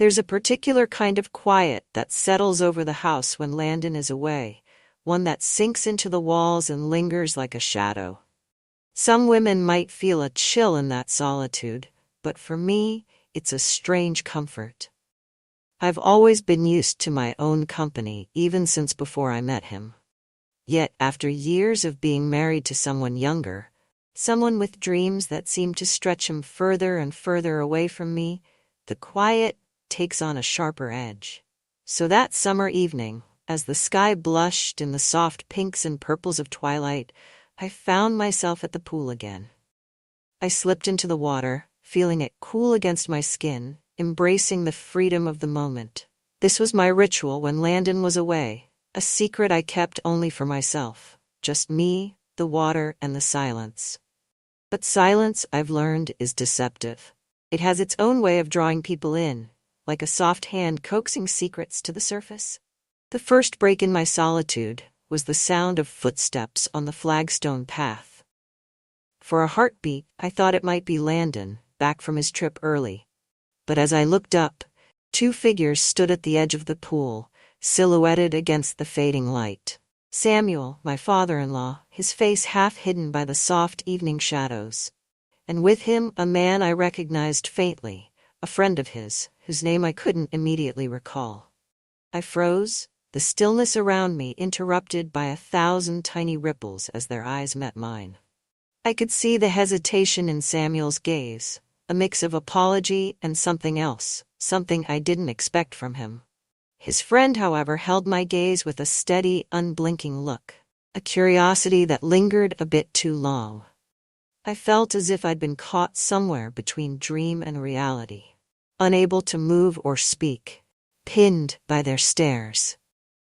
There's a particular kind of quiet that settles over the house when Landon is away, one that sinks into the walls and lingers like a shadow. Some women might feel a chill in that solitude, but for me, it's a strange comfort. I've always been used to my own company, even since before I met him. Yet, after years of being married to someone younger, someone with dreams that seem to stretch him further and further away from me, the quiet takes on a sharper edge. So that summer evening, as the sky blushed in the soft pinks and purples of twilight, I found myself at the pool again. I slipped into the water, feeling it cool against my skin, embracing the freedom of the moment. This was my ritual when Landon was away, a secret I kept only for myself. Just me, the water, and the silence. But silence, I've learned, is deceptive. It has its own way of drawing people in, like a soft hand coaxing secrets to the surface. The first break in my solitude was the sound of footsteps on the flagstone path. For a heartbeat, I thought it might be Landon, back from his trip early. But as I looked up, two figures stood at the edge of the pool, silhouetted against the fading light. Samuel, my father-in-law, his face half hidden by the soft evening shadows. And with him, a man I recognized faintly, a friend of his, whose name I couldn't immediately recall. I froze, the stillness around me interrupted by 1,000 tiny ripples as their eyes met mine. I could see the hesitation in Samuel's gaze, a mix of apology and something else, something I didn't expect from him. His friend, however, held my gaze with a steady, unblinking look, a curiosity that lingered a bit too long. I felt as if I'd been caught somewhere between dream and reality, unable to move or speak, pinned by their stares.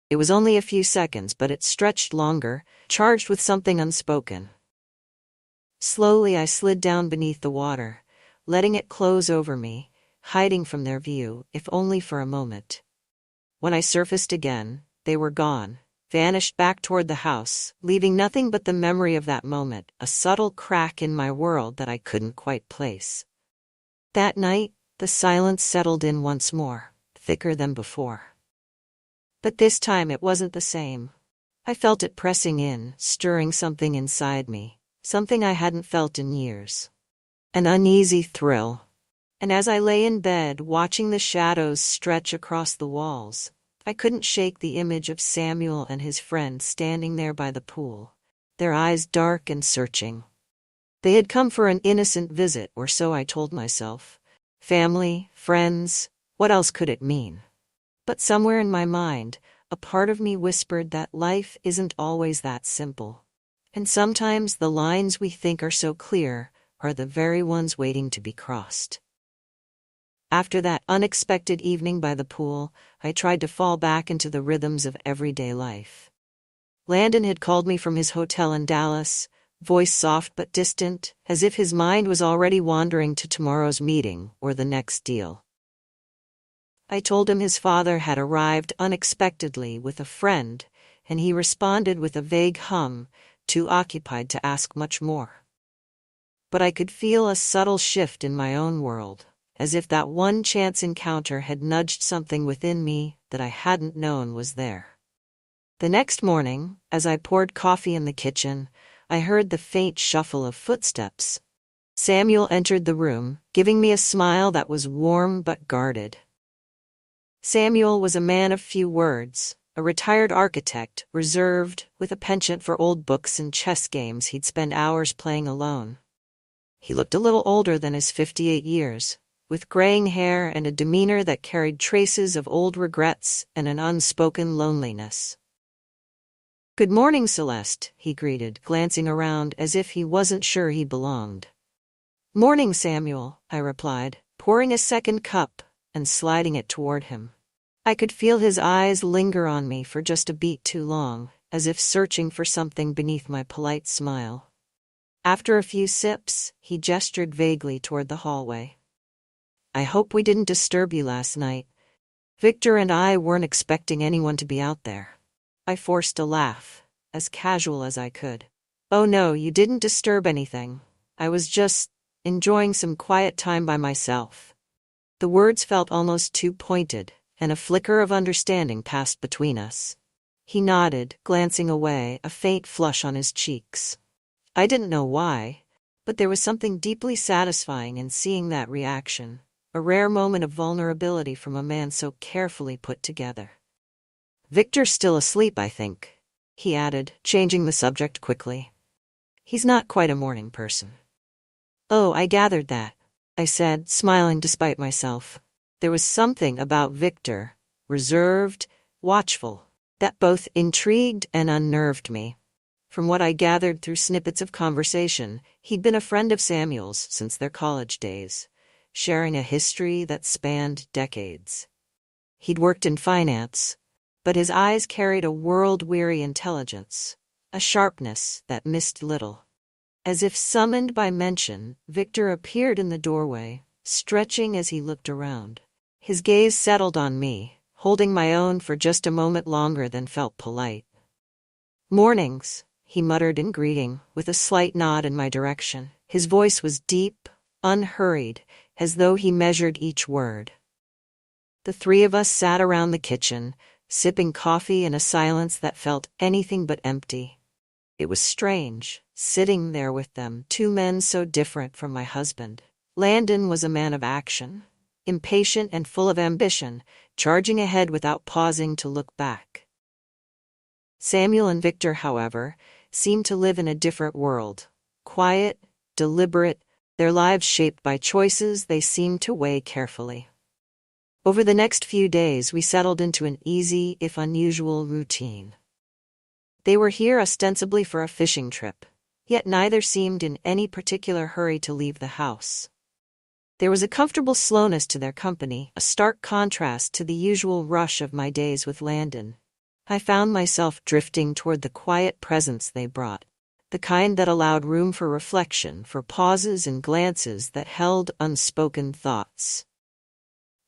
It was only a few seconds, but it stretched longer, charged with something unspoken. Slowly I slid down beneath the water, letting it close over me, hiding from their view, if only for a moment. When I surfaced again, they were gone, vanished back toward the house, leaving nothing but the memory of that moment, a subtle crack in my world that I couldn't quite place. That night, the silence settled in once more, thicker than before. But this time it wasn't the same. I felt it pressing in, stirring something inside me, something I hadn't felt in years. An uneasy thrill. And as I lay in bed, watching the shadows stretch across the walls, I couldn't shake the image of Samuel and his friend standing there by the pool, their eyes dark and searching. They had come for an innocent visit, or so I told myself. Family, friends, what else could it mean? But somewhere in my mind, a part of me whispered that life isn't always that simple. And sometimes the lines we think are so clear are the very ones waiting to be crossed. After that unexpected evening by the pool, I tried to fall back into the rhythms of everyday life. Landon had called me from his hotel in Dallas, voice soft but distant, as if his mind was already wandering to tomorrow's meeting or the next deal. I told him his father had arrived unexpectedly with a friend, and he responded with a vague hum, too occupied to ask much more. But I could feel a subtle shift in my own world, as if that one chance encounter had nudged something within me that I hadn't known was there. The next morning, as I poured coffee in the kitchen, I heard the faint shuffle of footsteps. Samuel entered the room, giving me a smile that was warm but guarded. Samuel was a man of few words, a retired architect, reserved, with a penchant for old books and chess games he'd spend hours playing alone. He looked a little older than his 58 years, with graying hair and a demeanor that carried traces of old regrets and an unspoken loneliness. "Good morning, Celeste," he greeted, glancing around as if he wasn't sure he belonged. "Morning, Samuel," I replied, pouring a second cup and sliding it toward him. I could feel his eyes linger on me for just a beat too long, as if searching for something beneath my polite smile. After a few sips, he gestured vaguely toward the hallway. "I hope we didn't disturb you last night. Victor and I weren't expecting anyone to be out there." I forced a laugh, as casual as I could. "Oh no, you didn't disturb anything. I was just enjoying some quiet time by myself." The words felt almost too pointed, and a flicker of understanding passed between us. He nodded, glancing away, a faint flush on his cheeks. I didn't know why, but there was something deeply satisfying in seeing that reaction, a rare moment of vulnerability from a man so carefully put together. "Victor's still asleep, I think," he added, changing the subject quickly. "He's not quite a morning person." "Oh, I gathered that," I said, smiling despite myself. There was something about Victor, reserved, watchful, that both intrigued and unnerved me. From what I gathered through snippets of conversation, he'd been a friend of Samuel's since their college days, sharing a history that spanned decades. He'd worked in finance, but his eyes carried a world-weary intelligence, a sharpness that missed little. As if summoned by mention, Victor appeared in the doorway, stretching as he looked around. His gaze settled on me, holding my own for just a moment longer than felt polite. "Mornings," he muttered in greeting, with a slight nod in my direction. His voice was deep, unhurried, as though he measured each word. The three of us sat around the kitchen, sipping coffee in a silence that felt anything but empty. It was strange, sitting there with them, two men so different from my husband. Landon was a man of action, impatient and full of ambition, charging ahead without pausing to look back. Samuel and Victor, however, seemed to live in a different world, quiet, deliberate, their lives shaped by choices they seemed to weigh carefully. Over the next few days, we settled into an easy, if unusual, routine. They were here ostensibly for a fishing trip, yet neither seemed in any particular hurry to leave the house. There was a comfortable slowness to their company, a stark contrast to the usual rush of my days with Landon. I found myself drifting toward the quiet presence they brought, the kind that allowed room for reflection, for pauses and glances that held unspoken thoughts.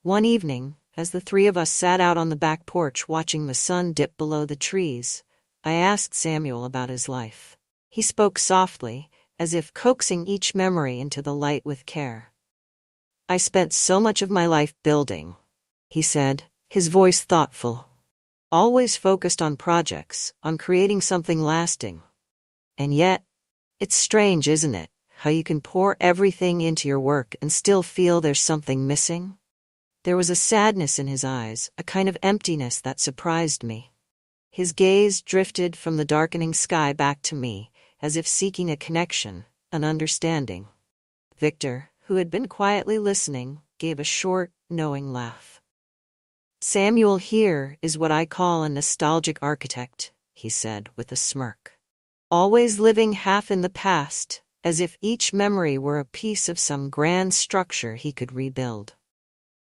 One evening, as the three of us sat out on the back porch watching the sun dip below the trees, I asked Samuel about his life. He spoke softly, as if coaxing each memory into the light with care. "I spent so much of my life building," he said, his voice thoughtful. "Always focused on projects, on creating something lasting. And yet, it's strange, isn't it, how you can pour everything into your work and still feel there's something missing?" There was a sadness in his eyes, a kind of emptiness that surprised me. His gaze drifted from the darkening sky back to me, as if seeking a connection, an understanding. Victor, who had been quietly listening, gave a short, knowing laugh. "Samuel here is what I call a nostalgic architect," he said with a smirk. "Always living half in the past, as if each memory were a piece of some grand structure he could rebuild."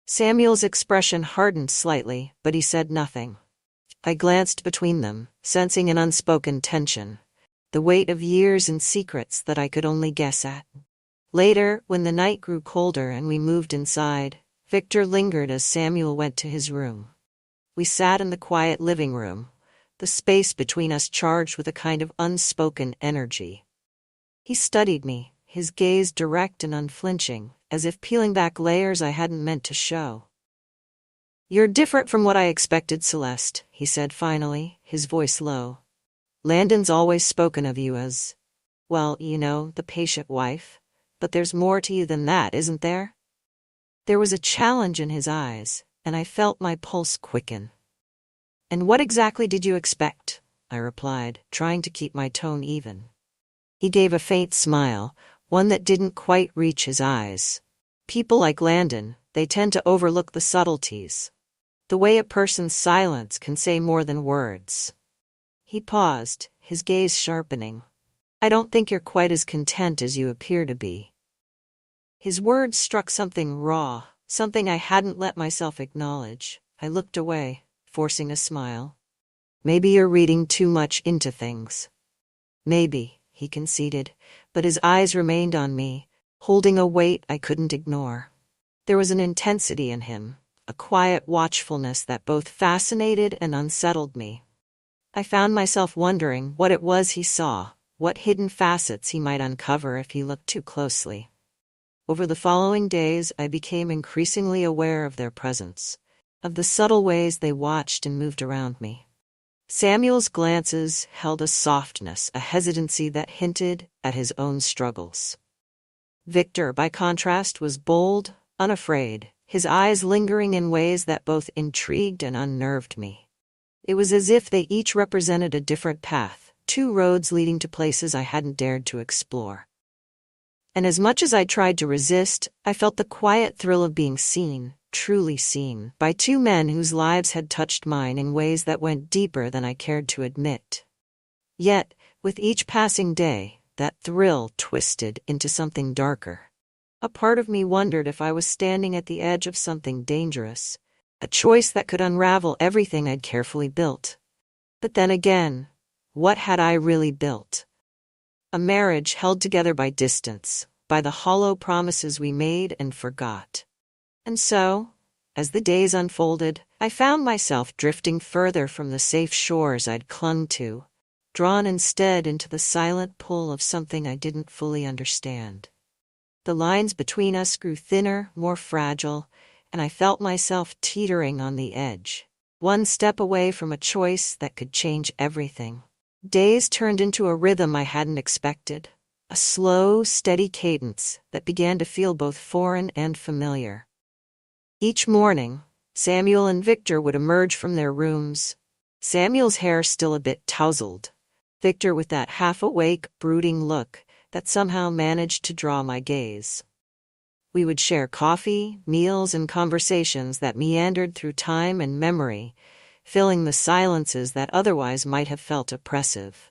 Samuel's expression hardened slightly, but he said nothing. I glanced between them, sensing an unspoken tension, the weight of years and secrets that I could only guess at. Later, when the night grew colder and we moved inside, Victor lingered as Samuel went to his room. We sat in the quiet living room, the space between us charged with a kind of unspoken energy. He studied me, his gaze direct and unflinching, as if peeling back layers I hadn't meant to show. "You're different from what I expected, Celeste," he said finally, his voice low. "Landon's always spoken of you as, well, the patient wife. But there's more to you than that, isn't there?" There was a challenge in his eyes, and I felt my pulse quicken. "And what exactly did you expect?" I replied, trying to keep my tone even. He gave a faint smile, one that didn't quite reach his eyes. "People like Landon, they tend to overlook the subtleties. The way a person's silence can say more than words." He paused, his gaze sharpening. "I don't think you're quite as content as you appear to be." His words struck something raw, something I hadn't let myself acknowledge. I looked away, forcing a smile. "Maybe you're reading too much into things." "Maybe," he conceded, but his eyes remained on me, holding a weight I couldn't ignore. There was an intensity in him, a quiet watchfulness that both fascinated and unsettled me. I found myself wondering what it was he saw, what hidden facets he might uncover if he looked too closely. Over the following days, I became increasingly aware of their presence, of the subtle ways they watched and moved around me. Samuel's glances held a softness, a hesitancy that hinted at his own struggles. Victor, by contrast, was bold, unafraid, his eyes lingering in ways that both intrigued and unnerved me. It was as if they each represented a different path, two roads leading to places I hadn't dared to explore. And as much as I tried to resist, I felt the quiet thrill of being seen, truly seen, by two men whose lives had touched mine in ways that went deeper than I cared to admit. Yet, with each passing day, that thrill twisted into something darker. A part of me wondered if I was standing at the edge of something dangerous, a choice that could unravel everything I'd carefully built. But then again, what had I really built? A marriage held together by distance, by the hollow promises we made and forgot. And so, as the days unfolded, I found myself drifting further from the safe shores I'd clung to, drawn instead into the silent pull of something I didn't fully understand. The lines between us grew thinner, more fragile, and I felt myself teetering on the edge, one step away from a choice that could change everything. Days turned into a rhythm I hadn't expected, a slow, steady cadence that began to feel both foreign and familiar. Each morning, Samuel and Victor would emerge from their rooms, Samuel's hair still a bit tousled, Victor with that half-awake, brooding look that somehow managed to draw my gaze. We would share coffee, meals, and conversations that meandered through time and memory, filling the silences that otherwise might have felt oppressive.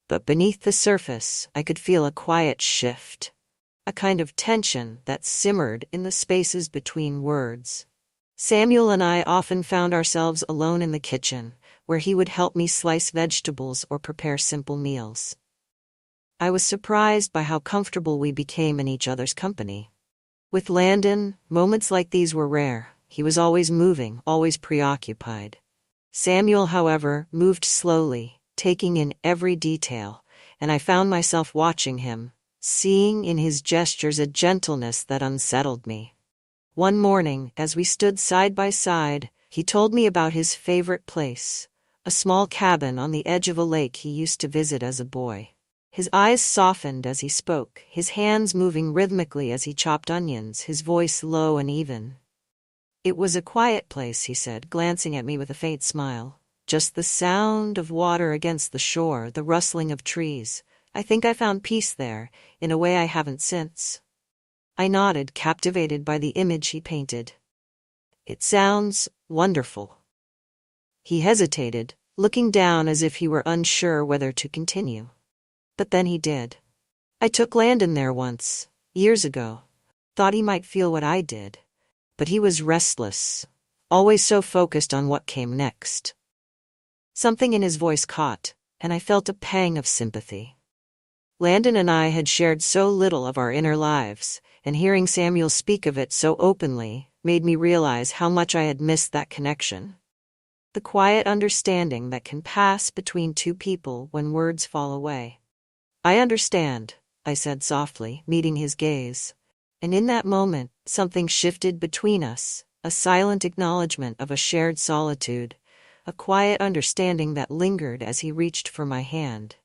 But beneath the surface, I could feel a quiet shift, a kind of tension that simmered in the spaces between words. Samuel and I often found ourselves alone in the kitchen, where he would help me slice vegetables or prepare simple meals. I was surprised by how comfortable we became in each other's company. With Landon, moments like these were rare. He was always moving, always preoccupied. Samuel, however, moved slowly, taking in every detail, and I found myself watching him, seeing in his gestures a gentleness that unsettled me. One morning, as we stood side by side, he told me about his favorite place, a small cabin on the edge of a lake he used to visit as a boy. His eyes softened as he spoke, his hands moving rhythmically as he chopped onions, his voice low and even. It was a quiet place, he said, glancing at me with a faint smile. Just the sound of water against the shore, the rustling of trees. I think I found peace there, in a way I haven't since. I nodded, captivated by the image he painted. It sounds wonderful. He hesitated, looking down as if he were unsure whether to continue. But then he did. I took Landon there once, years ago. Thought he might feel what I did. But he was restless, always so focused on what came next. Something in his voice caught, and I felt a pang of sympathy. Landon and I had shared so little of our inner lives, and hearing Samuel speak of it so openly made me realize how much I had missed that connection. The quiet understanding that can pass between two people when words fall away. I understand, I said softly, meeting his gaze. And in that moment, something shifted between us, a silent acknowledgement of a shared solitude, a quiet understanding that lingered as he reached for my hand.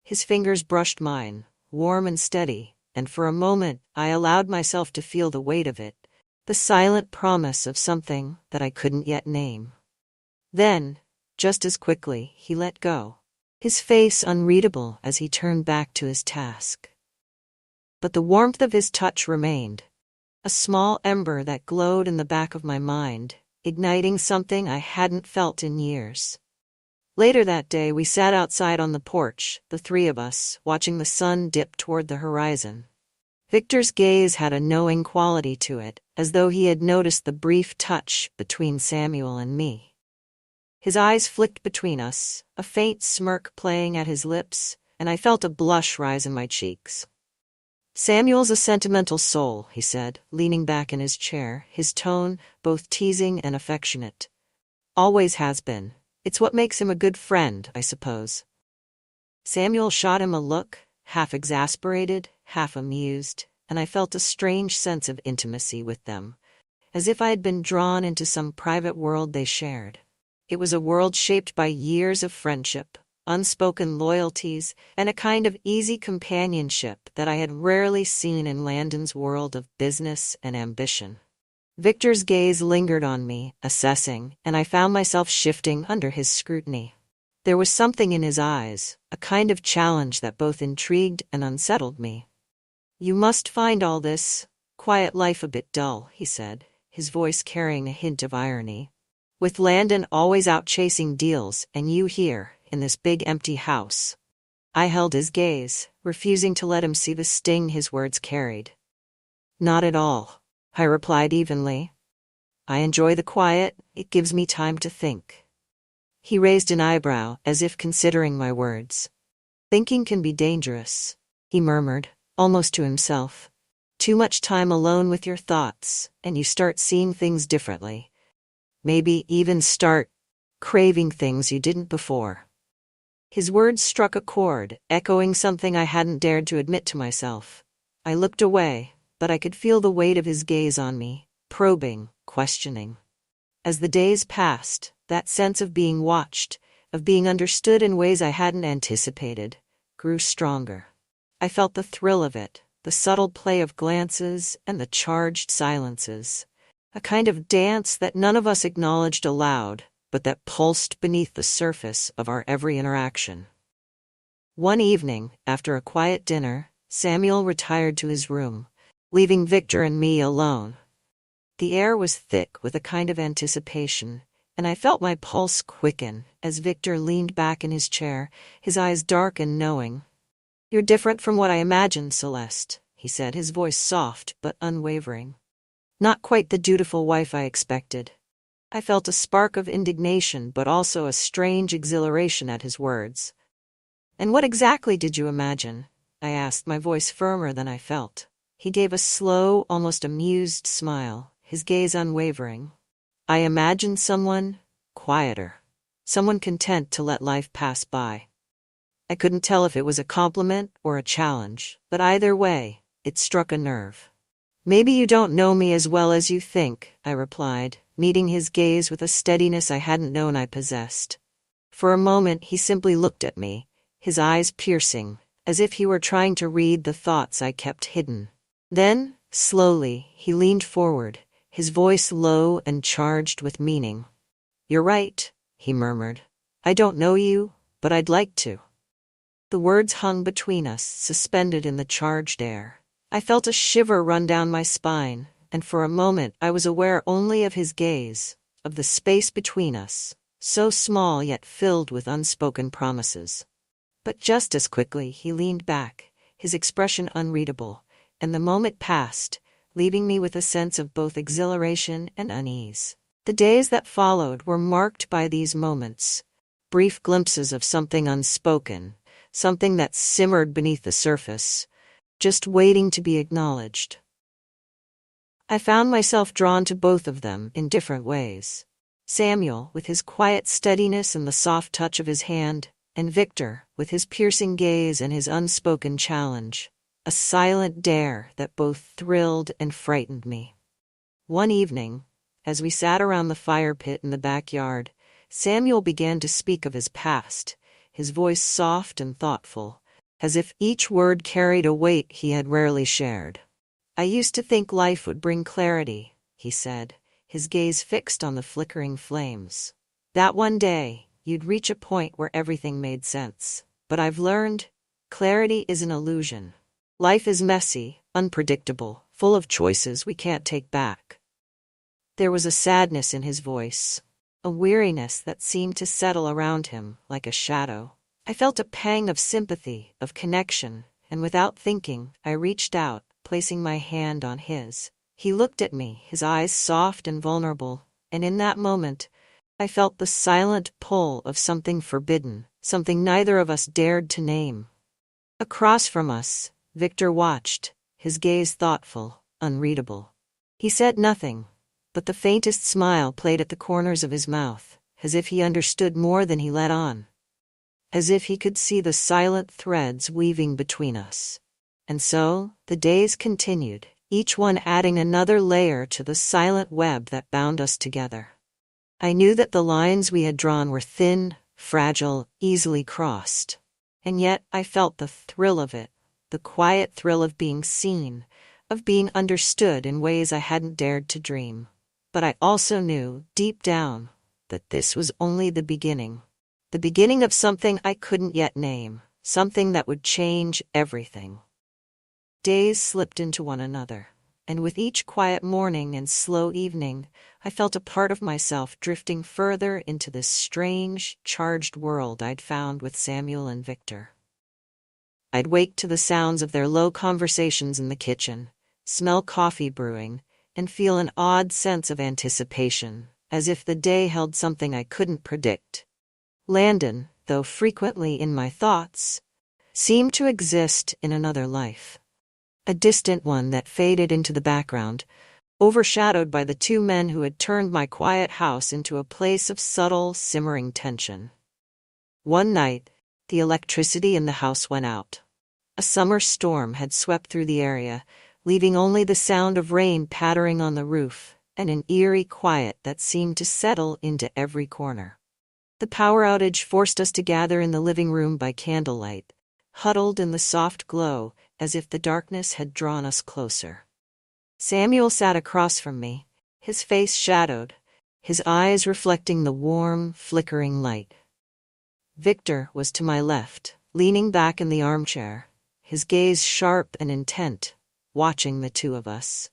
His fingers brushed mine, warm and steady, and for a moment I allowed myself to feel the weight of it, the silent promise of something that I couldn't yet name. Then, just as quickly, he let go, his face unreadable as he turned back to his task. But the warmth of his touch remained, a small ember that glowed in the back of my mind, igniting something I hadn't felt in years. Later that day, we sat outside on the porch, the three of us, watching the sun dip toward the horizon. Victor's gaze had a knowing quality to it, as though he had noticed the brief touch between Samuel and me. His eyes flicked between us, a faint smirk playing at his lips, and I felt a blush rise in my cheeks. "Samuel's a sentimental soul," he said, leaning back in his chair, his tone both teasing and affectionate. "Always has been. It's what makes him a good friend, I suppose." Samuel shot him a look, half exasperated, half amused. and I felt a strange sense of intimacy with them, as if I had been drawn into some private world they shared. It was a world shaped by years of friendship, unspoken loyalties, and a kind of easy companionship that I had rarely seen in Landon's world of business and ambition. Victor's gaze lingered on me, assessing, and I found myself shifting under his scrutiny. There was something in his eyes, a kind of challenge that both intrigued and unsettled me. "You must find all this quiet life a bit dull," he said, his voice carrying a hint of irony. "With Landon always out chasing deals, and you here, in this big empty house." I held his gaze, refusing to let him see the sting his words carried. "Not at all," I replied evenly. "I enjoy the quiet, it gives me time to think." He raised an eyebrow, as if considering my words. "Thinking can be dangerous," he murmured, almost to himself. "Too much time alone with your thoughts, and you start seeing things differently. Maybe even start craving things you didn't before." His words struck a chord, echoing something I hadn't dared to admit to myself. I looked away, but I could feel the weight of his gaze on me, probing, questioning. As the days passed, that sense of being watched, of being understood in ways I hadn't anticipated, grew stronger. I felt the thrill of it, the subtle play of glances and the charged silences. A kind of dance that none of us acknowledged aloud, but that pulsed beneath the surface of our every interaction. One evening, after a quiet dinner, Samuel retired to his room, leaving Victor and me alone. The air was thick with a kind of anticipation, and I felt my pulse quicken as Victor leaned back in his chair, his eyes dark and knowing. "You're different from what I imagined, Celeste," he said, his voice soft but unwavering. "Not quite the dutiful wife I expected." I felt a spark of indignation but also a strange exhilaration at his words. "And what exactly did you imagine?" I asked, my voice firmer than I felt. He gave a slow, almost amused smile, his gaze unwavering. "I imagined someone quieter, someone content to let life pass by." I couldn't tell if it was a compliment or a challenge, but either way, it struck a nerve. "Maybe you don't know me as well as you think," I replied, meeting his gaze with a steadiness I hadn't known I possessed. For a moment he simply looked at me, his eyes piercing, as if he were trying to read the thoughts I kept hidden. Then, slowly, he leaned forward, his voice low and charged with meaning. "You're right," he murmured. "I don't know you, but I'd like to." The words hung between us, suspended in the charged air. I felt a shiver run down my spine, and for a moment I was aware only of his gaze, of the space between us, so small yet filled with unspoken promises. But just as quickly he leaned back, his expression unreadable, and the moment passed, leaving me with a sense of both exhilaration and unease. The days that followed were marked by these moments, brief glimpses of something unspoken, something that simmered beneath the surface, just waiting to be acknowledged. I found myself drawn to both of them in different ways. Samuel, with his quiet steadiness and the soft touch of his hand, and Victor, with his piercing gaze and his unspoken challenge, a silent dare that both thrilled and frightened me. One evening, as we sat around the fire pit in the backyard, Samuel began to speak of his past, his voice soft and thoughtful, as if each word carried a weight he had rarely shared. "I used to think life would bring clarity," he said, his gaze fixed on the flickering flames. "That one day, you'd reach a point where everything made sense. But I've learned, clarity is an illusion. Life is messy, unpredictable, full of choices we can't take back." There was a sadness in his voice, a weariness that seemed to settle around him like a shadow. I felt a pang of sympathy, of connection, and without thinking, I reached out, placing my hand on his. He looked at me, his eyes soft and vulnerable, and in that moment, I felt the silent pull of something forbidden, something neither of us dared to name. Across from us, Victor watched, his gaze thoughtful, unreadable. He said nothing, but the faintest smile played at the corners of his mouth, as if he understood more than he let on, as if he could see the silent threads weaving between us. And so, the days continued, each one adding another layer to the silent web that bound us together. I knew that the lines we had drawn were thin, fragile, easily crossed. And yet I felt the thrill of it, the quiet thrill of being seen, of being understood in ways I hadn't dared to dream. But I also knew, deep down, that this was only the beginning of something I couldn't yet name, something that would change everything. Days slipped into one another, and with each quiet morning and slow evening, I felt a part of myself drifting further into this strange, charged world I'd found with Samuel and Victor. I'd wake to the sounds of their low conversations in the kitchen, smell coffee brewing, and feel an odd sense of anticipation, as if the day held something I couldn't predict. Landon, though frequently in my thoughts, seemed to exist in another life. A distant one that faded into the background, overshadowed by the two men who had turned my quiet house into a place of subtle, simmering tension. One night, the electricity in the house went out. A summer storm had swept through the area, leaving only the sound of rain pattering on the roof and an eerie quiet that seemed to settle into every corner. The power outage forced us to gather in the living room by candlelight, huddled in the soft glow as if the darkness had drawn us closer. Samuel sat across from me, his face shadowed, his eyes reflecting the warm, flickering light. Victor was to my left, leaning back in the armchair, his gaze sharp and intent, watching the two of us.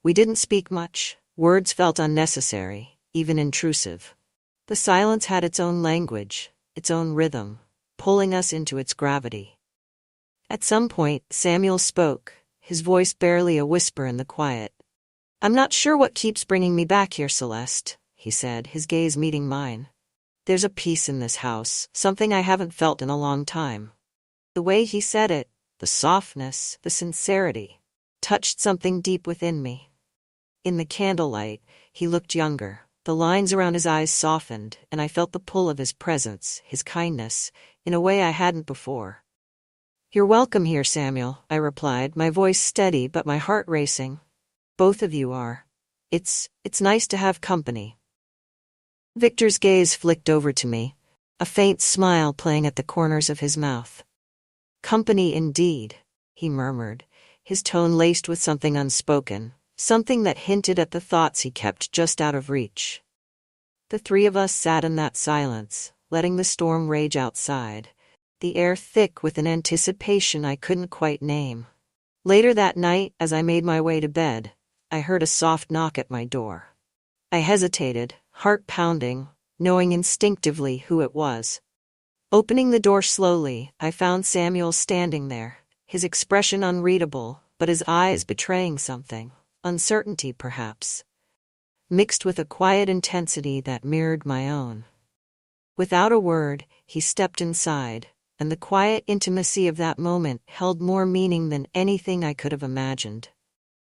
We didn't speak much, words felt unnecessary, even intrusive. The silence had its own language, its own rhythm, pulling us into its gravity. At some point, Samuel spoke, his voice barely a whisper in the quiet. "I'm not sure what keeps bringing me back here, Celeste," he said, his gaze meeting mine. "There's a peace in this house, something I haven't felt in a long time." The way he said it, the softness, the sincerity, touched something deep within me. In the candlelight, he looked younger. The lines around his eyes softened, and I felt the pull of his presence, his kindness, in a way I hadn't before. "You're welcome here, Samuel," I replied, my voice steady but my heart racing. "Both of you are. It's nice to have company." Victor's gaze flicked over to me, a faint smile playing at the corners of his mouth. "Company indeed," he murmured, his tone laced with something unspoken, something that hinted at the thoughts he kept just out of reach. The three of us sat in that silence, letting the storm rage outside, the air thick with an anticipation I couldn't quite name. Later that night, as I made my way to bed, I heard a soft knock at my door. I hesitated, heart pounding, knowing instinctively who it was. Opening the door slowly, I found Samuel standing there, his expression unreadable, but his eyes betraying something, uncertainty perhaps, mixed with a quiet intensity that mirrored my own. Without a word, he stepped inside, and the quiet intimacy of that moment held more meaning than anything I could have imagined.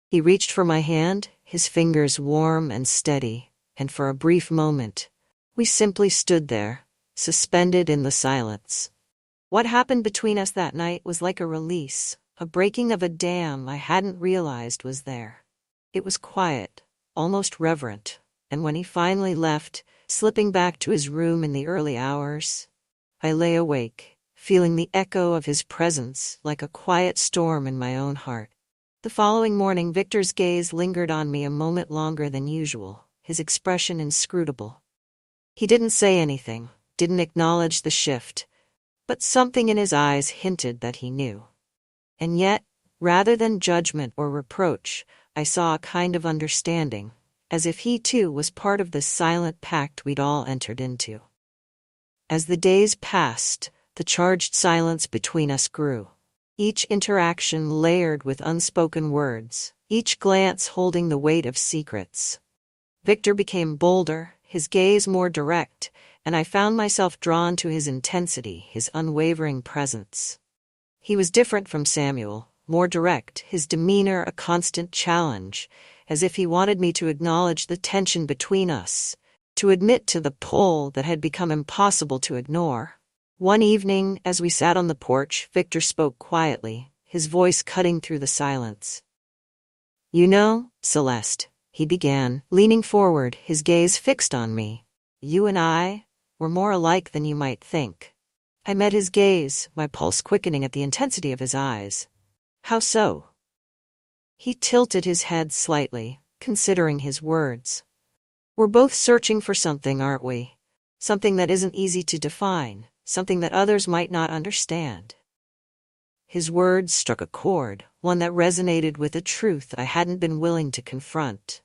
He reached for my hand, his fingers warm and steady, and for a brief moment, we simply stood there, suspended in the silence. What happened between us that night was like a release, a breaking of a dam I hadn't realized was there. It was quiet, almost reverent, and when he finally left, slipping back to his room in the early hours, I lay awake, feeling the echo of his presence like a quiet storm in my own heart. The following morning, Victor's gaze lingered on me a moment longer than usual, his expression inscrutable. He didn't say anything, didn't acknowledge the shift, but something in his eyes hinted that he knew. And yet, rather than judgment or reproach, I saw a kind of understanding, as if he too was part of the silent pact we'd all entered into. As the days passed, the charged silence between us grew, each interaction layered with unspoken words, each glance holding the weight of secrets. Victor became bolder, his gaze more direct, and I found myself drawn to his intensity, his unwavering presence. He was different from Samuel, more direct, his demeanor a constant challenge, as if he wanted me to acknowledge the tension between us, to admit to the pull that had become impossible to ignore. One evening, as we sat on the porch, Victor spoke quietly, his voice cutting through the silence. "You know, Celeste," he began, leaning forward, his gaze fixed on me. "You and I were more alike than you might think." I met his gaze, my pulse quickening at the intensity of his eyes. "How so?" He tilted his head slightly, considering his words. "We're both searching for something, aren't we? Something that isn't easy to define, something that others might not understand." His words struck a chord, one that resonated with a truth I hadn't been willing to confront.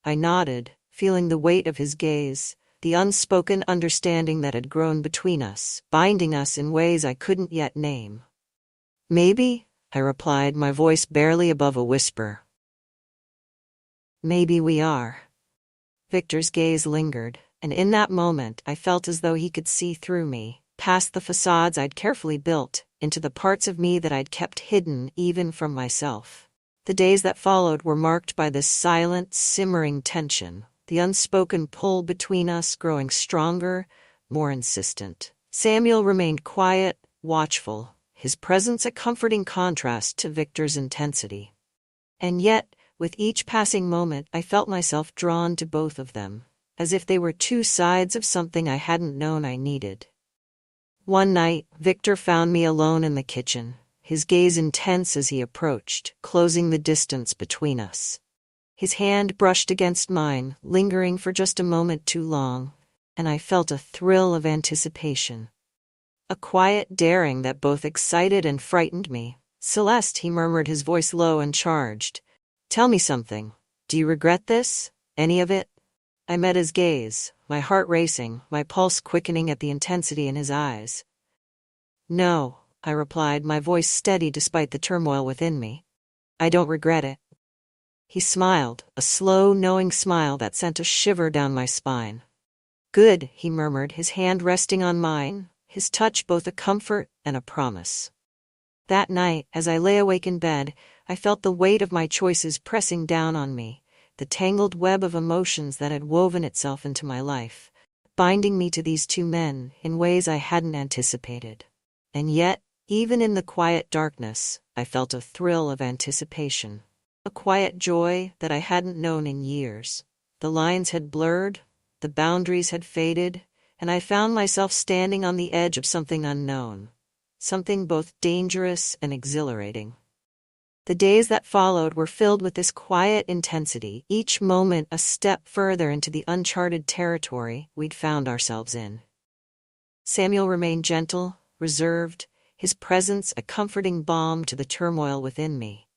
I nodded, feeling the weight of his gaze, the unspoken understanding that had grown between us, binding us in ways I couldn't yet name. "Maybe," I replied, my voice barely above a whisper. "Maybe we are." Victor's gaze lingered, and in that moment I felt as though he could see through me, past the facades I'd carefully built, into the parts of me that I'd kept hidden even from myself. The days that followed were marked by this silent, simmering tension, the unspoken pull between us growing stronger, more insistent. Samuel remained quiet, watchful, his presence a comforting contrast to Victor's intensity. And yet, with each passing moment, I felt myself drawn to both of them, as if they were two sides of something I hadn't known I needed. One night, Victor found me alone in the kitchen, his gaze intense as he approached, closing the distance between us. His hand brushed against mine, lingering for just a moment too long, and I felt a thrill of anticipation. A quiet daring that both excited and frightened me. "Celeste," he murmured, his voice low and charged. "Tell me something. Do you regret this? Any of it?" I met his gaze, my heart racing, my pulse quickening at the intensity in his eyes. "No," I replied, my voice steady despite the turmoil within me. "I don't regret it." He smiled, a slow, knowing smile that sent a shiver down my spine. "Good," he murmured, his hand resting on mine, his touch both a comfort and a promise. That night, as I lay awake in bed, I felt the weight of my choices pressing down on me, the tangled web of emotions that had woven itself into my life, binding me to these two men in ways I hadn't anticipated. And yet, even in the quiet darkness, I felt a thrill of anticipation, a quiet joy that I hadn't known in years. The lines had blurred, the boundaries had faded, and I found myself standing on the edge of something unknown, something both dangerous and exhilarating. The days that followed were filled with this quiet intensity, each moment a step further into the uncharted territory we'd found ourselves in. Samuel remained gentle, reserved, his presence a comforting balm to the turmoil within me,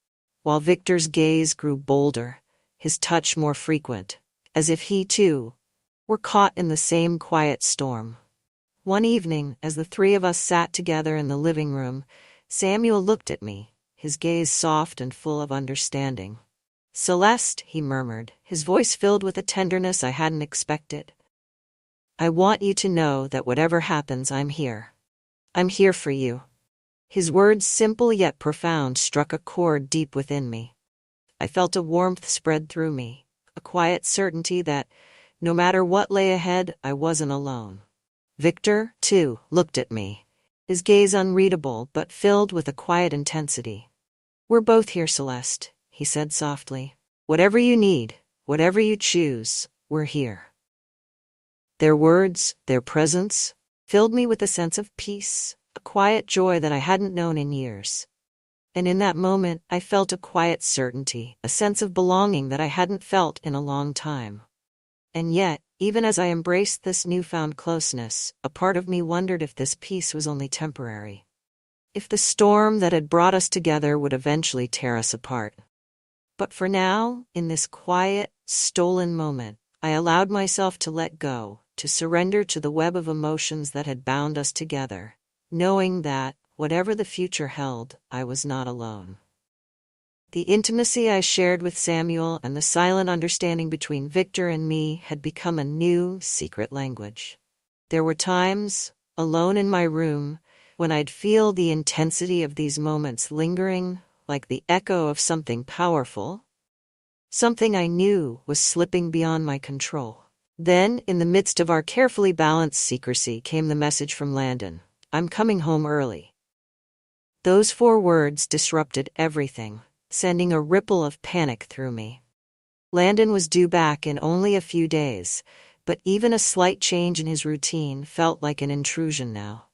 while Victor's gaze grew bolder, his touch more frequent, as if he, too, were caught in the same quiet storm. One evening, as the three of us sat together in the living room, Samuel looked at me, his gaze soft and full of understanding. "Celeste," he murmured, his voice filled with a tenderness I hadn't expected. "I want you to know that whatever happens, I'm here. I'm here for you." His words, simple yet profound, struck a chord deep within me. I felt a warmth spread through me, a quiet certainty that, no matter what lay ahead, I wasn't alone. Victor, too, looked at me, his gaze unreadable but filled with a quiet intensity. "We're both here, Celeste," he said softly. "Whatever you need, whatever you choose, we're here." Their words, their presence, filled me with a sense of peace, a quiet joy that I hadn't known in years. And in that moment, I felt a quiet certainty, a sense of belonging that I hadn't felt in a long time. And yet, even as I embraced this newfound closeness, a part of me wondered if this peace was only temporary. If the storm that had brought us together would eventually tear us apart. But for now, in this quiet, stolen moment, I allowed myself to let go, to surrender to the web of emotions that had bound us together, knowing that, whatever the future held, I was not alone. The intimacy I shared with Samuel and the silent understanding between Victor and me had become a new, secret language. There were times, alone in my room, when I'd feel the intensity of these moments lingering, like the echo of something powerful, something I knew was slipping beyond my control. Then, in the midst of our carefully balanced secrecy, came the message from Landon. "I'm coming home early." Those 4 words disrupted everything, sending a ripple of panic through me. Landon was due back in only a few days, but even a slight change in his routine felt like an intrusion now.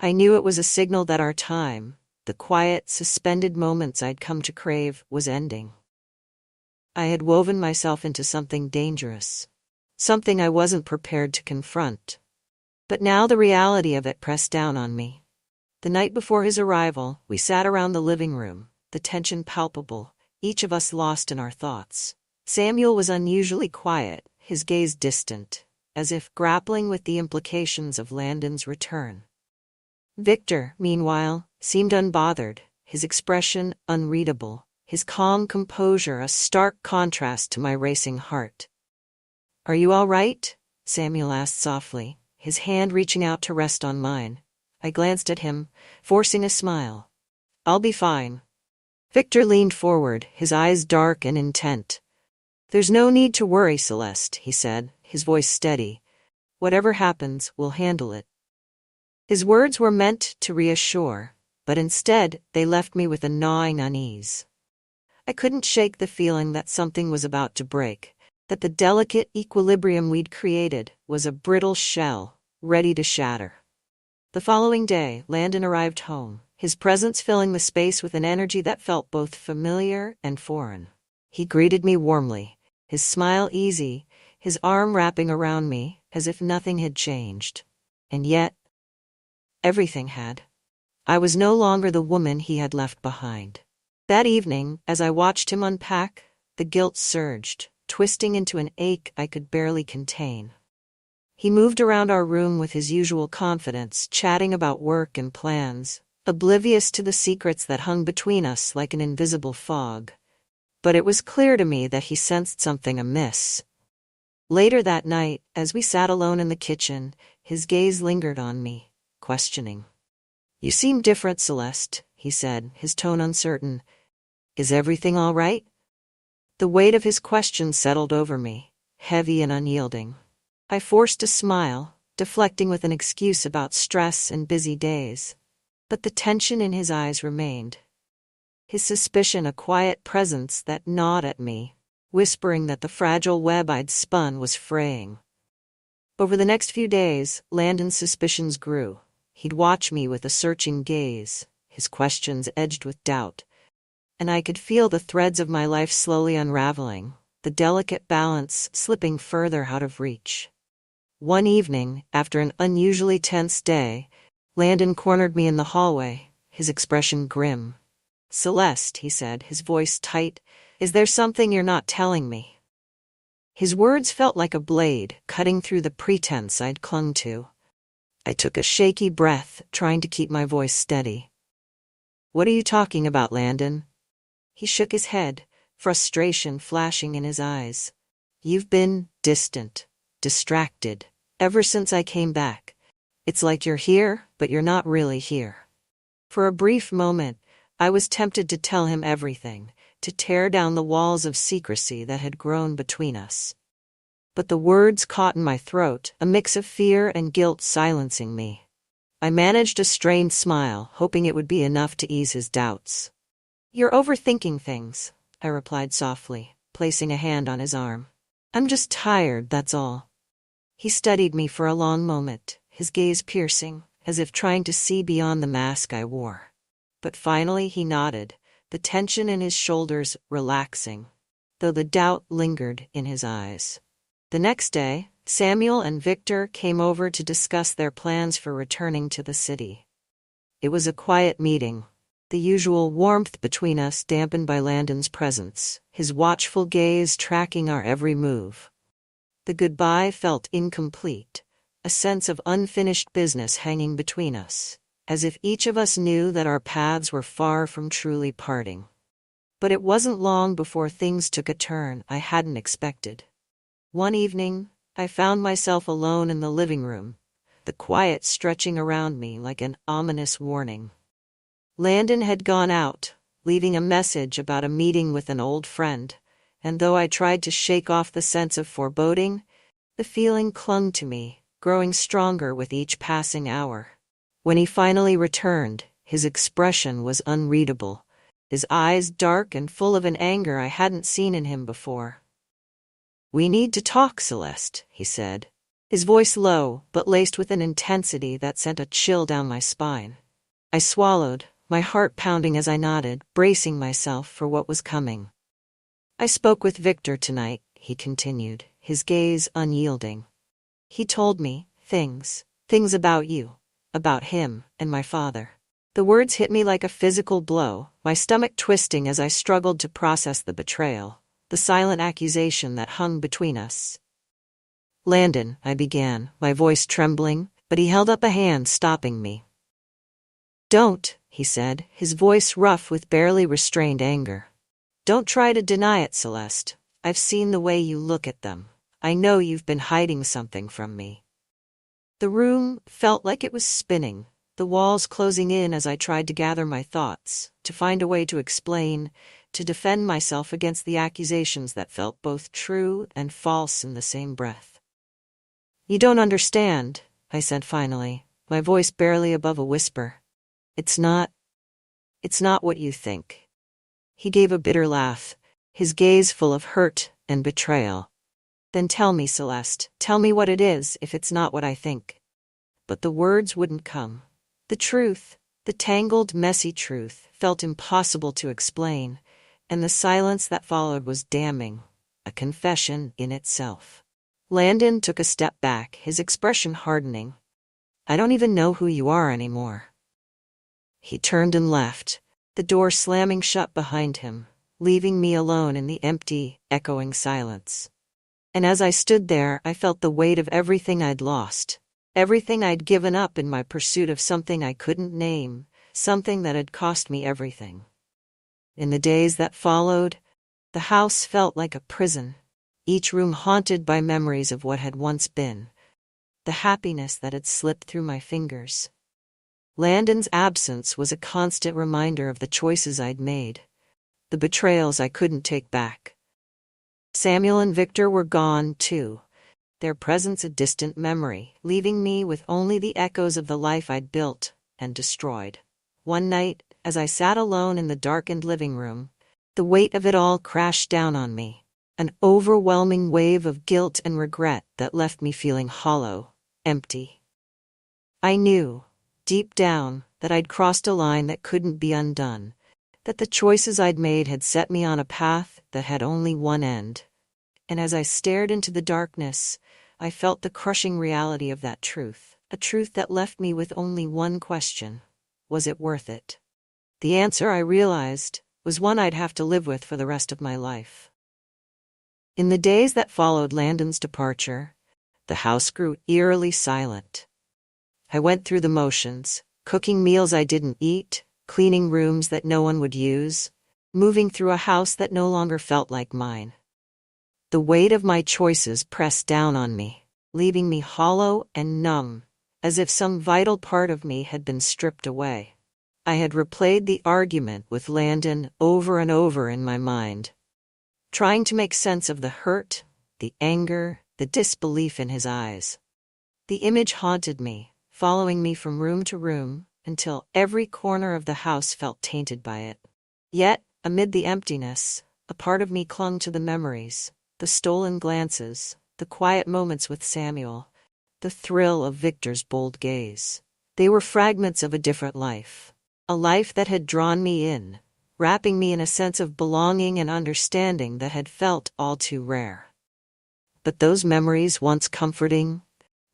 I knew it was a signal that our time, the quiet, suspended moments I'd come to crave, was ending. I had woven myself into something dangerous, something I wasn't prepared to confront. But now the reality of it pressed down on me. The night before his arrival, we sat around the living room, the tension palpable, each of us lost in our thoughts. Samuel was unusually quiet, his gaze distant, as if grappling with the implications of Landon's return. Victor, meanwhile, seemed unbothered, his expression unreadable, his calm composure a stark contrast to my racing heart. "Are you all right?" Samuel asked softly, his hand reaching out to rest on mine. I glanced at him, forcing a smile. "I'll be fine." Victor leaned forward, his eyes dark and intent. "There's no need to worry, Celeste," he said, his voice steady. "Whatever happens, we'll handle it." His words were meant to reassure, but instead they left me with a gnawing unease. I couldn't shake the feeling that something was about to break, that the delicate equilibrium we'd created was a brittle shell, ready to shatter. The following day, Landon arrived home, his presence filling the space with an energy that felt both familiar and foreign. He greeted me warmly, his smile easy, his arm wrapping around me, as if nothing had changed. And yet, everything had. I was no longer the woman he had left behind. That evening, as I watched him unpack, the guilt surged, twisting into an ache I could barely contain. He moved around our room with his usual confidence, chatting about work and plans, oblivious to the secrets that hung between us like an invisible fog. But it was clear to me that he sensed something amiss. Later that night, as we sat alone in the kitchen, his gaze lingered on me, questioning. "You seem different, Celeste," he said, his tone uncertain. "Is everything all right?" The weight of his question settled over me, heavy and unyielding. I forced a smile, deflecting with an excuse about stress and busy days. But the tension in his eyes remained. His suspicion a quiet presence that gnawed at me, whispering that the fragile web I'd spun was fraying. Over the next few days, Landon's suspicions grew. He'd watch me with a searching gaze, his questions edged with doubt. And I could feel the threads of my life slowly unraveling, the delicate balance slipping further out of reach. One evening, after an unusually tense day, Landon cornered me in the hallway, his expression grim. "Celeste," he said, his voice tight, "is there something you're not telling me?" His words felt like a blade, cutting through the pretense I'd clung to. I took a shaky breath, trying to keep my voice steady. "What are you talking about, Landon?" He shook his head, frustration flashing in his eyes. "You've been distant, distracted, ever since I came back. It's like you're here, but you're not really here." For a brief moment, I was tempted to tell him everything, to tear down the walls of secrecy that had grown between us. But the words caught in my throat, a mix of fear and guilt silencing me. I managed a strained smile, hoping it would be enough to ease his doubts. "You're overthinking things," I replied softly, placing a hand on his arm. "I'm just tired, that's all." He studied me for a long moment, his gaze piercing, as if trying to see beyond the mask I wore. But finally he nodded, the tension in his shoulders relaxing, though the doubt lingered in his eyes. The next day, Samuel and Victor came over to discuss their plans for returning to the city. It was a quiet meeting, the usual warmth between us dampened by Landon's presence, his watchful gaze tracking our every move. The goodbye felt incomplete, a sense of unfinished business hanging between us, as if each of us knew that our paths were far from truly parting. But it wasn't long before things took a turn I hadn't expected. One evening, I found myself alone in the living room, the quiet stretching around me like an ominous warning. Landon had gone out, leaving a message about a meeting with an old friend, and though I tried to shake off the sense of foreboding, the feeling clung to me, growing stronger with each passing hour. When he finally returned, His expression was unreadable, his eyes dark and full of an anger I hadn't seen in him before. "We need to talk, Celeste," he said, his voice low but laced with an intensity that sent a chill down my spine. I swallowed, my heart pounding as I nodded, bracing myself for what was coming. "I spoke with Victor tonight," he continued, his gaze unyielding. "He told me things about you, about him and my father." The words hit me like a physical blow, my stomach twisting as I struggled to process the betrayal, the silent accusation that hung between us. "Landon," I began, my voice trembling, but he held up a hand, stopping me. "Don't," he said, his voice rough with barely restrained anger. "Don't try to deny it, Celeste. I've seen the way you look at them. I know you've been hiding something from me." The room felt like it was spinning, the walls closing in as I tried to gather my thoughts, to find a way to explain, to defend myself against the accusations that felt both true and false in the same breath. "You don't understand," I said finally, my voice barely above a whisper. It's not what you think." He gave a bitter laugh, his gaze full of hurt and betrayal. "Then tell me, Celeste, tell me what it is if it's not what I think." But the words wouldn't come. The truth, the tangled, messy truth, felt impossible to explain, and the silence that followed was damning, a confession in itself. Landon took a step back, his expression hardening. "I don't even know who you are anymore." He turned and left, the door slamming shut behind him, leaving me alone in the empty, echoing silence. And as I stood there, I felt the weight of everything I'd lost, everything I'd given up in my pursuit of something I couldn't name, something that had cost me everything. In the days that followed, the house felt like a prison, each room haunted by memories of what had once been, the happiness that had slipped through my fingers. Landon's absence was a constant reminder of the choices I'd made, the betrayals I couldn't take back. Samuel and Victor were gone, too, their presence a distant memory, leaving me with only the echoes of the life I'd built and destroyed. One night, as I sat alone in the darkened living room, the weight of it all crashed down on me, an overwhelming wave of guilt and regret that left me feeling hollow, empty. I knew, deep down, that I'd crossed a line that couldn't be undone, that the choices I'd made had set me on a path that had only one end. And as I stared into the darkness, I felt the crushing reality of that truth, a truth that left me with only one question: was it worth it? The answer, I realized, was one I'd have to live with for the rest of my life. In the days that followed Landon's departure, the house grew eerily silent. I went through the motions, cooking meals I didn't eat, cleaning rooms that no one would use, moving through a house that no longer felt like mine. The weight of my choices pressed down on me, leaving me hollow and numb, as if some vital part of me had been stripped away. I had replayed the argument with Landon over and over in my mind, trying to make sense of the hurt, the anger, the disbelief in his eyes. The image haunted me, following me from room to room, until every corner of the house felt tainted by it. Yet, amid the emptiness, a part of me clung to the memories, the stolen glances, the quiet moments with Samuel, the thrill of Victor's bold gaze. They were fragments of a different life, a life that had drawn me in, wrapping me in a sense of belonging and understanding that had felt all too rare. But those memories, once comforting,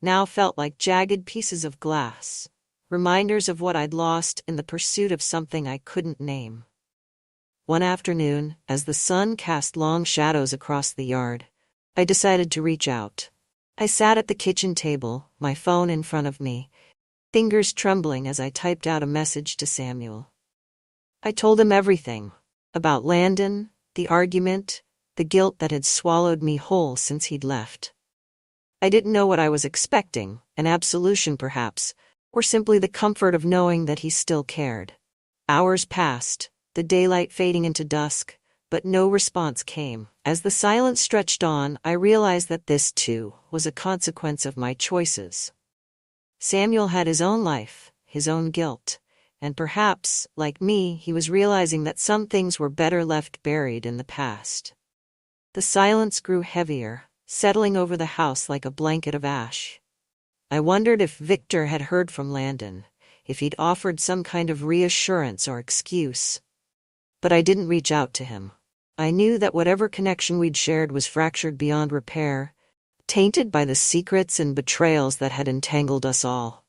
now felt like jagged pieces of glass, reminders of what I'd lost in the pursuit of something I couldn't name. One afternoon, as the sun cast long shadows across the yard, I decided to reach out. I sat at the kitchen table, my phone in front of me, fingers trembling as I typed out a message to Samuel. I told him everything, about Landon, the argument, the guilt that had swallowed me whole since he'd left. I didn't know what I was expecting, an absolution perhaps, or simply the comfort of knowing that he still cared. Hours passed, the daylight fading into dusk, but no response came. As the silence stretched on, I realized that this, too, was a consequence of my choices. Samuel had his own life, his own guilt, and perhaps, like me, he was realizing that some things were better left buried in the past. The silence grew heavier, settling over the house like a blanket of ash. I wondered if Victor had heard from Landon, if he'd offered some kind of reassurance or excuse. But I didn't reach out to him. I knew that whatever connection we'd shared was fractured beyond repair, tainted by the secrets and betrayals that had entangled us all.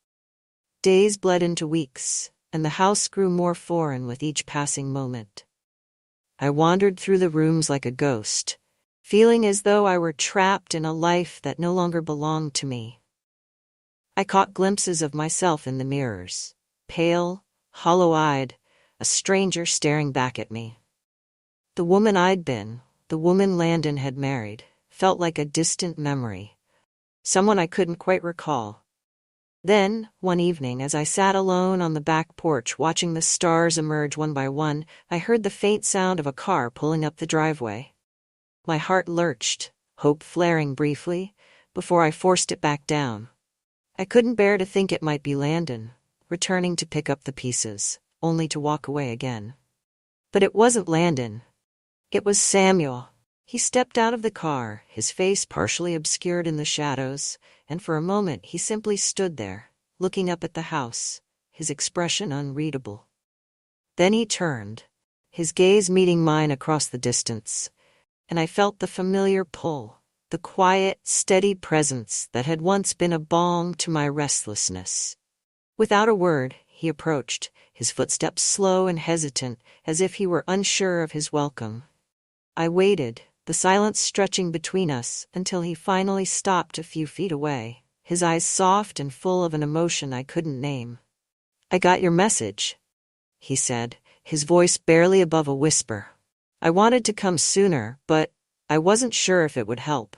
Days bled into weeks, and the house grew more foreign with each passing moment. I wandered through the rooms like a ghost, feeling as though I were trapped in a life that no longer belonged to me. I caught glimpses of myself in the mirrors, pale, hollow-eyed, a stranger staring back at me. The woman I'd been, the woman Landon had married, felt like a distant memory, someone I couldn't quite recall. Then, one evening, as I sat alone on the back porch watching the stars emerge one by one, I heard the faint sound of a car pulling up the driveway. My heart lurched, hope flaring briefly, before I forced it back down. I couldn't bear to think it might be Landon, returning to pick up the pieces, only to walk away again. But it wasn't Landon. It was Samuel. He stepped out of the car, his face partially obscured in the shadows, and for a moment he simply stood there, looking up at the house, his expression unreadable. Then he turned, his gaze meeting mine across the distance, and I felt the familiar pull, the quiet, steady presence that had once been a balm to my restlessness. Without a word, he approached, his footsteps slow and hesitant, as if he were unsure of his welcome. I waited, the silence stretching between us, until he finally stopped a few feet away, his eyes soft and full of an emotion I couldn't name. "I got your message," he said, his voice barely above a whisper. "I wanted to come sooner, but I wasn't sure if it would help."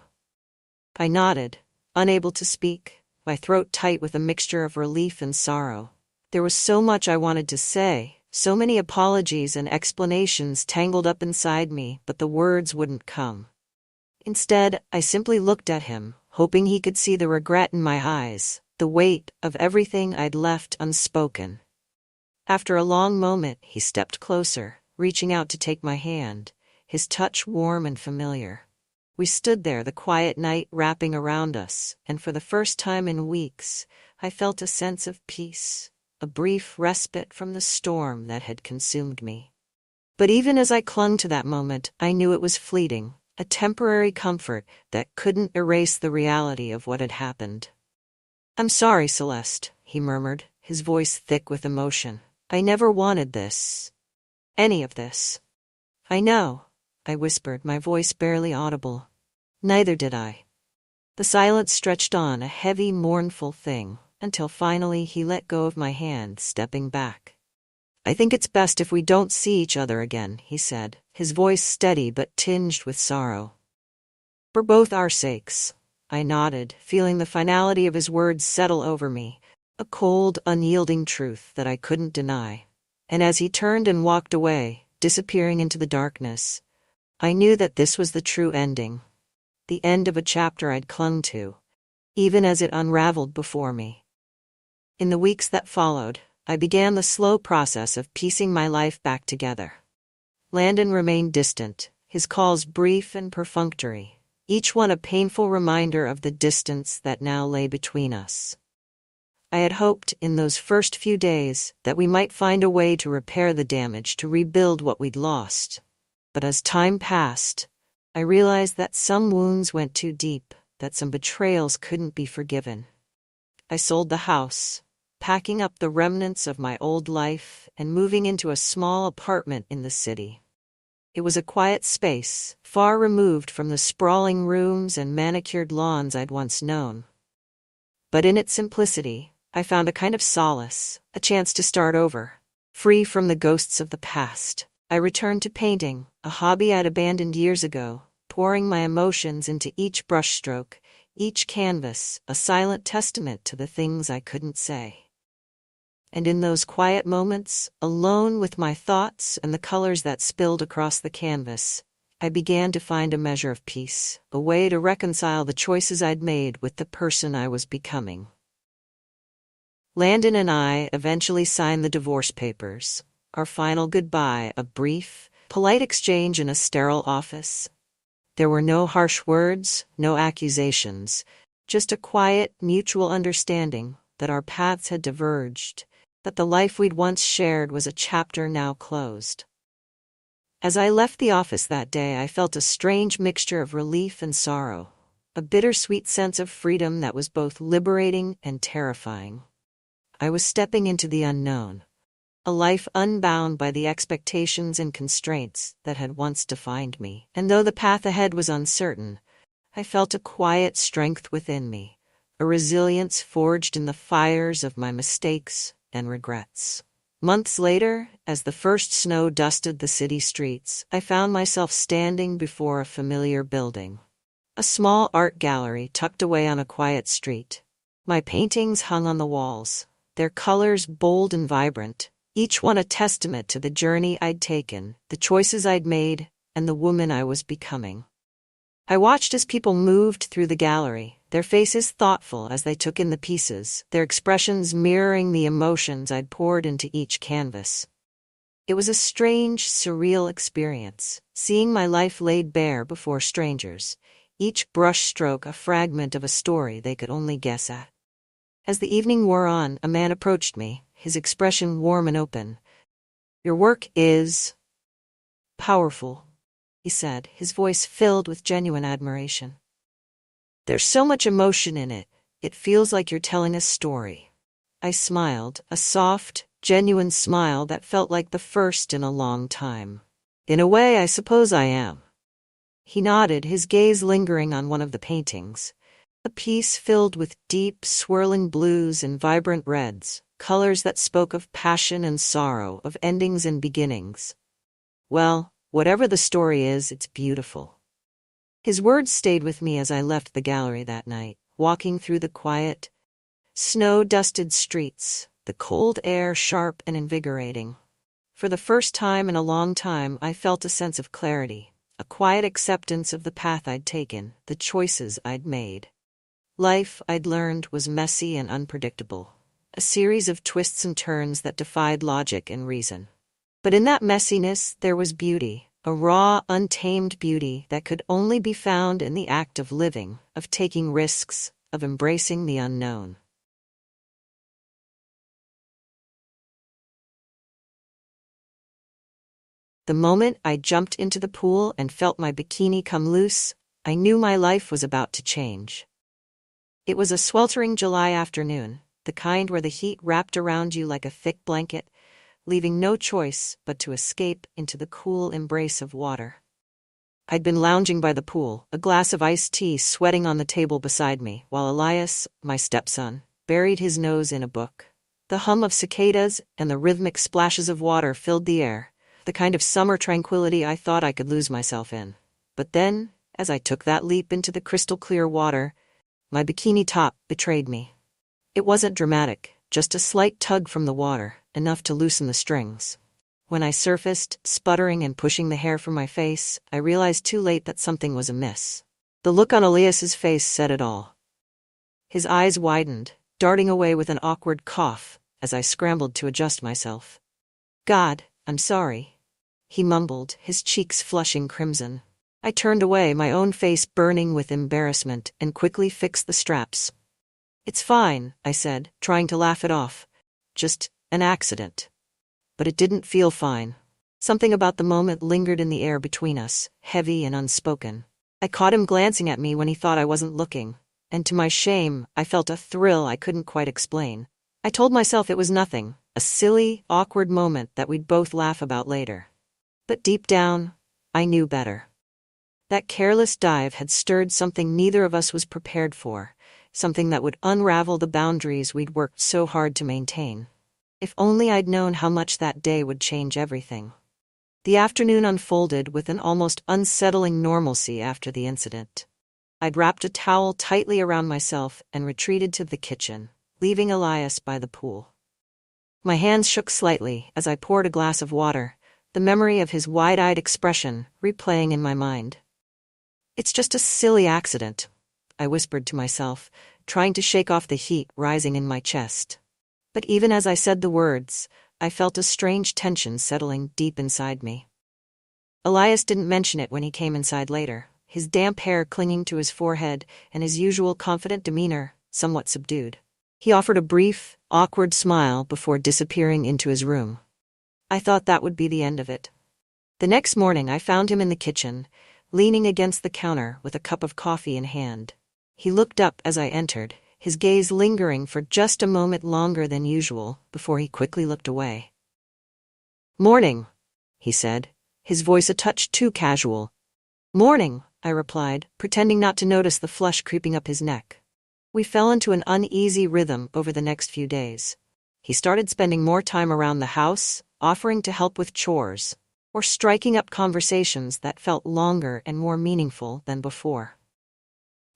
I nodded, unable to speak, my throat tight with a mixture of relief and sorrow. There was so much I wanted to say, so many apologies and explanations tangled up inside me, but the words wouldn't come. Instead, I simply looked at him, hoping he could see the regret in my eyes, the weight of everything I'd left unspoken. After a long moment, he stepped closer, reaching out to take my hand, his touch warm and familiar. We stood there, the quiet night wrapping around us, and for the first time in weeks, I felt a sense of peace, a brief respite from the storm that had consumed me. But even as I clung to that moment, I knew it was fleeting, a temporary comfort that couldn't erase the reality of what had happened. "I'm sorry, Celeste," he murmured, his voice thick with emotion. "I never wanted this. Any of this." "I know," I whispered, my voice barely audible. "Neither did I." The silence stretched on, a heavy, mournful thing, until finally he let go of my hand, stepping back. "I think it's best if we don't see each other again," he said, his voice steady but tinged with sorrow. "For both our sakes." I nodded, feeling the finality of his words settle over me, a cold, unyielding truth that I couldn't deny. And as he turned and walked away, disappearing into the darkness, I knew that this was the true ending, the end of a chapter I'd clung to, even as it unraveled before me. In the weeks that followed, I began the slow process of piecing my life back together. Landon remained distant, his calls brief and perfunctory, each one a painful reminder of the distance that now lay between us. I had hoped, in those first few days, that we might find a way to repair the damage, to rebuild what we'd lost. But as time passed, I realized that some wounds went too deep, that some betrayals couldn't be forgiven. I sold the house, packing up the remnants of my old life and moving into a small apartment in the city. It was a quiet space, far removed from the sprawling rooms and manicured lawns I'd once known. But in its simplicity, I found a kind of solace, a chance to start over, free from the ghosts of the past. I returned to painting, a hobby I'd abandoned years ago, pouring my emotions into each brushstroke, each canvas, a silent testament to the things I couldn't say. And in those quiet moments, alone with my thoughts and the colors that spilled across the canvas, I began to find a measure of peace, a way to reconcile the choices I'd made with the person I was becoming. Landon and I eventually signed the divorce papers, our final goodbye, a brief, polite exchange in a sterile office. There were no harsh words, no accusations, just a quiet, mutual understanding that our paths had diverged, that the life we'd once shared was a chapter now closed. As I left the office that day, I felt a strange mixture of relief and sorrow, a bittersweet sense of freedom that was both liberating and terrifying. I was stepping into the unknown, a life unbound by the expectations and constraints that had once defined me. And though the path ahead was uncertain, I felt a quiet strength within me, a resilience forged in the fires of my mistakes and regrets. Months later, as the first snow dusted the city streets, I found myself standing before a familiar building. A small art gallery tucked away on a quiet street. My paintings hung on the walls, their colors bold and vibrant, each one a testament to the journey I'd taken, the choices I'd made, and the woman I was becoming. I watched as people moved through the gallery, their faces thoughtful as they took in the pieces, their expressions mirroring the emotions I'd poured into each canvas. It was a strange, surreal experience, seeing my life laid bare before strangers, each brushstroke a fragment of a story they could only guess at. As the evening wore on, a man approached me, his expression warm and open. "Your work is powerful," he said, his voice filled with genuine admiration. "There's so much emotion in it, it feels like you're telling a story." I smiled, a soft, genuine smile that felt like the first in a long time. "In a way, I suppose I am." He nodded, his gaze lingering on one of the paintings, a piece filled with deep, swirling blues and vibrant reds, colors that spoke of passion and sorrow, of endings and beginnings. "Well, whatever the story is, it's beautiful." His words stayed with me as I left the gallery that night, walking through the quiet, snow-dusted streets, the cold air sharp and invigorating. For the first time in a long time, I felt a sense of clarity, a quiet acceptance of the path I'd taken, the choices I'd made. Life, I'd learned, was messy and unpredictable, a series of twists and turns that defied logic and reason. But in that messiness, there was beauty, a raw, untamed beauty that could only be found in the act of living, of taking risks, of embracing the unknown. The moment I jumped into the pool and felt my bikini come loose, I knew my life was about to change. It was a sweltering July afternoon, the kind where the heat wrapped around you like a thick blanket, leaving no choice but to escape into the cool embrace of water. I'd been lounging by the pool, a glass of iced tea sweating on the table beside me, while Elias, my stepson, buried his nose in a book. The hum of cicadas and the rhythmic splashes of water filled the air, the kind of summer tranquility I thought I could lose myself in. But then, as I took that leap into the crystal-clear water, my bikini top betrayed me. It wasn't dramatic, just a slight tug from the water, enough to loosen the strings. When I surfaced, sputtering and pushing the hair from my face, I realized too late that something was amiss. The look on Elias's face said it all. His eyes widened, darting away with an awkward cough, as I scrambled to adjust myself. "God, I'm sorry," he mumbled, his cheeks flushing crimson. I turned away, my own face burning with embarrassment, and quickly fixed the straps. "It's fine," I said, trying to laugh it off. "Just an accident." But it didn't feel fine. Something about the moment lingered in the air between us, heavy and unspoken. I caught him glancing at me when he thought I wasn't looking, and to my shame, I felt a thrill I couldn't quite explain. I told myself it was nothing, a silly, awkward moment that we'd both laugh about later. But deep down, I knew better. That careless dive had stirred something neither of us was prepared for, something that would unravel the boundaries we'd worked so hard to maintain. If only I'd known how much that day would change everything. The afternoon unfolded with an almost unsettling normalcy after the incident. I'd wrapped a towel tightly around myself and retreated to the kitchen, leaving Elias by the pool. My hands shook slightly as I poured a glass of water, the memory of his wide-eyed expression replaying in my mind. "It's just a silly accident," I whispered to myself, trying to shake off the heat rising in my chest. But even as I said the words, I felt a strange tension settling deep inside me. Elias didn't mention it when he came inside later, his damp hair clinging to his forehead and his usual confident demeanor somewhat subdued. He offered a brief, awkward smile before disappearing into his room. I thought that would be the end of it. The next morning I found him in the kitchen, leaning against the counter with a cup of coffee in hand. He looked up as I entered, his gaze lingering for just a moment longer than usual before he quickly looked away. "Morning," he said, his voice a touch too casual. "Morning," I replied, pretending not to notice the flush creeping up his neck. We fell into an uneasy rhythm over the next few days. He started spending more time around the house, offering to help with chores, or striking up conversations that felt longer and more meaningful than before.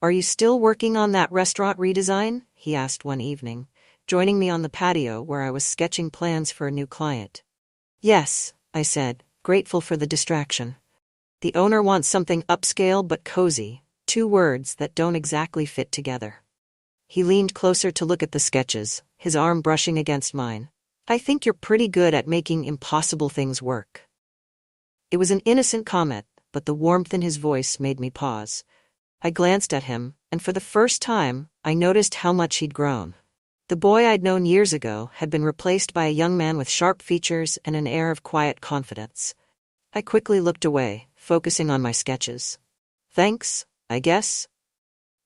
"Are you still working on that restaurant redesign?" he asked one evening, joining me on the patio where I was sketching plans for a new client. "Yes," I said, grateful for the distraction. "The owner wants something upscale but cozy, 2 words that don't exactly fit together." He leaned closer to look at the sketches, his arm brushing against mine. "I think you're pretty good at making impossible things work." It was an innocent comment, but the warmth in his voice made me pause. I glanced at him, and for the first time, I noticed how much he'd grown. The boy I'd known years ago had been replaced by a young man with sharp features and an air of quiet confidence. I quickly looked away, focusing on my sketches. "Thanks, I guess."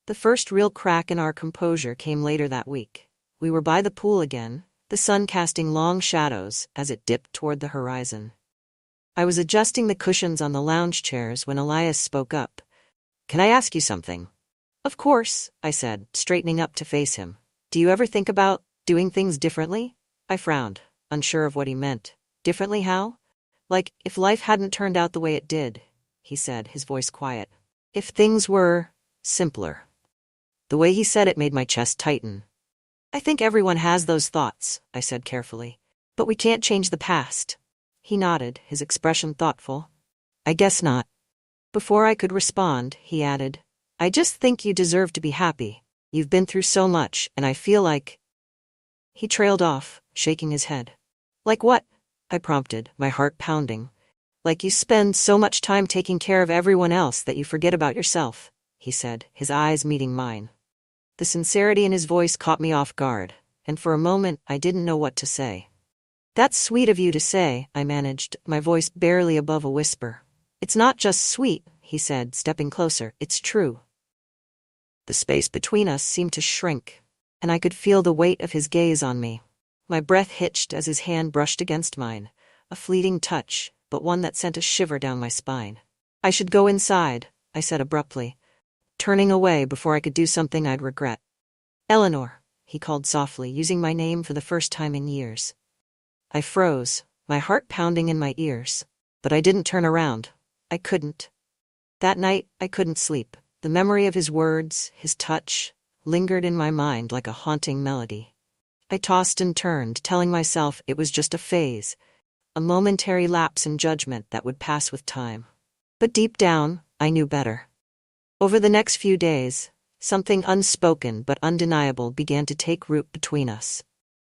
The first real crack in our composure came later that week. We were by the pool again, the sun casting long shadows as it dipped toward the horizon. I was adjusting the cushions on the lounge chairs when Elias spoke up. "Can I ask you something?" "Of course," I said, straightening up to face him. "Do you ever think about doing things differently?" I frowned, unsure of what he meant. "Differently how?" "Like, if life hadn't turned out the way it did," he said, his voice quiet. "If things were simpler." The way he said it made my chest tighten. "I think everyone has those thoughts," I said carefully. "But we can't change the past." He nodded, his expression thoughtful. "I guess not." Before I could respond, he added, "I just think you deserve to be happy. You've been through so much, and I feel like—" He trailed off, shaking his head. "Like what?" I prompted, my heart pounding. "Like you spend so much time taking care of everyone else that you forget about yourself," he said, his eyes meeting mine. The sincerity in his voice caught me off guard, and for a moment I didn't know what to say. "That's sweet of you to say," I managed, my voice barely above a whisper. "It's not just sweet," he said, stepping closer, "it's true." The space between us seemed to shrink, and I could feel the weight of his gaze on me. My breath hitched as his hand brushed against mine, a fleeting touch, but one that sent a shiver down my spine. "I should go inside," I said abruptly, turning away before I could do something I'd regret. "Eleanor," he called softly, using my name for the first time in years. I froze, my heart pounding in my ears, but I didn't turn around. I couldn't. That night, I couldn't sleep. The memory of his words, his touch, lingered in my mind like a haunting melody. I tossed and turned, telling myself it was just a phase, a momentary lapse in judgment that would pass with time. But deep down, I knew better. Over the next few days, something unspoken but undeniable began to take root between us.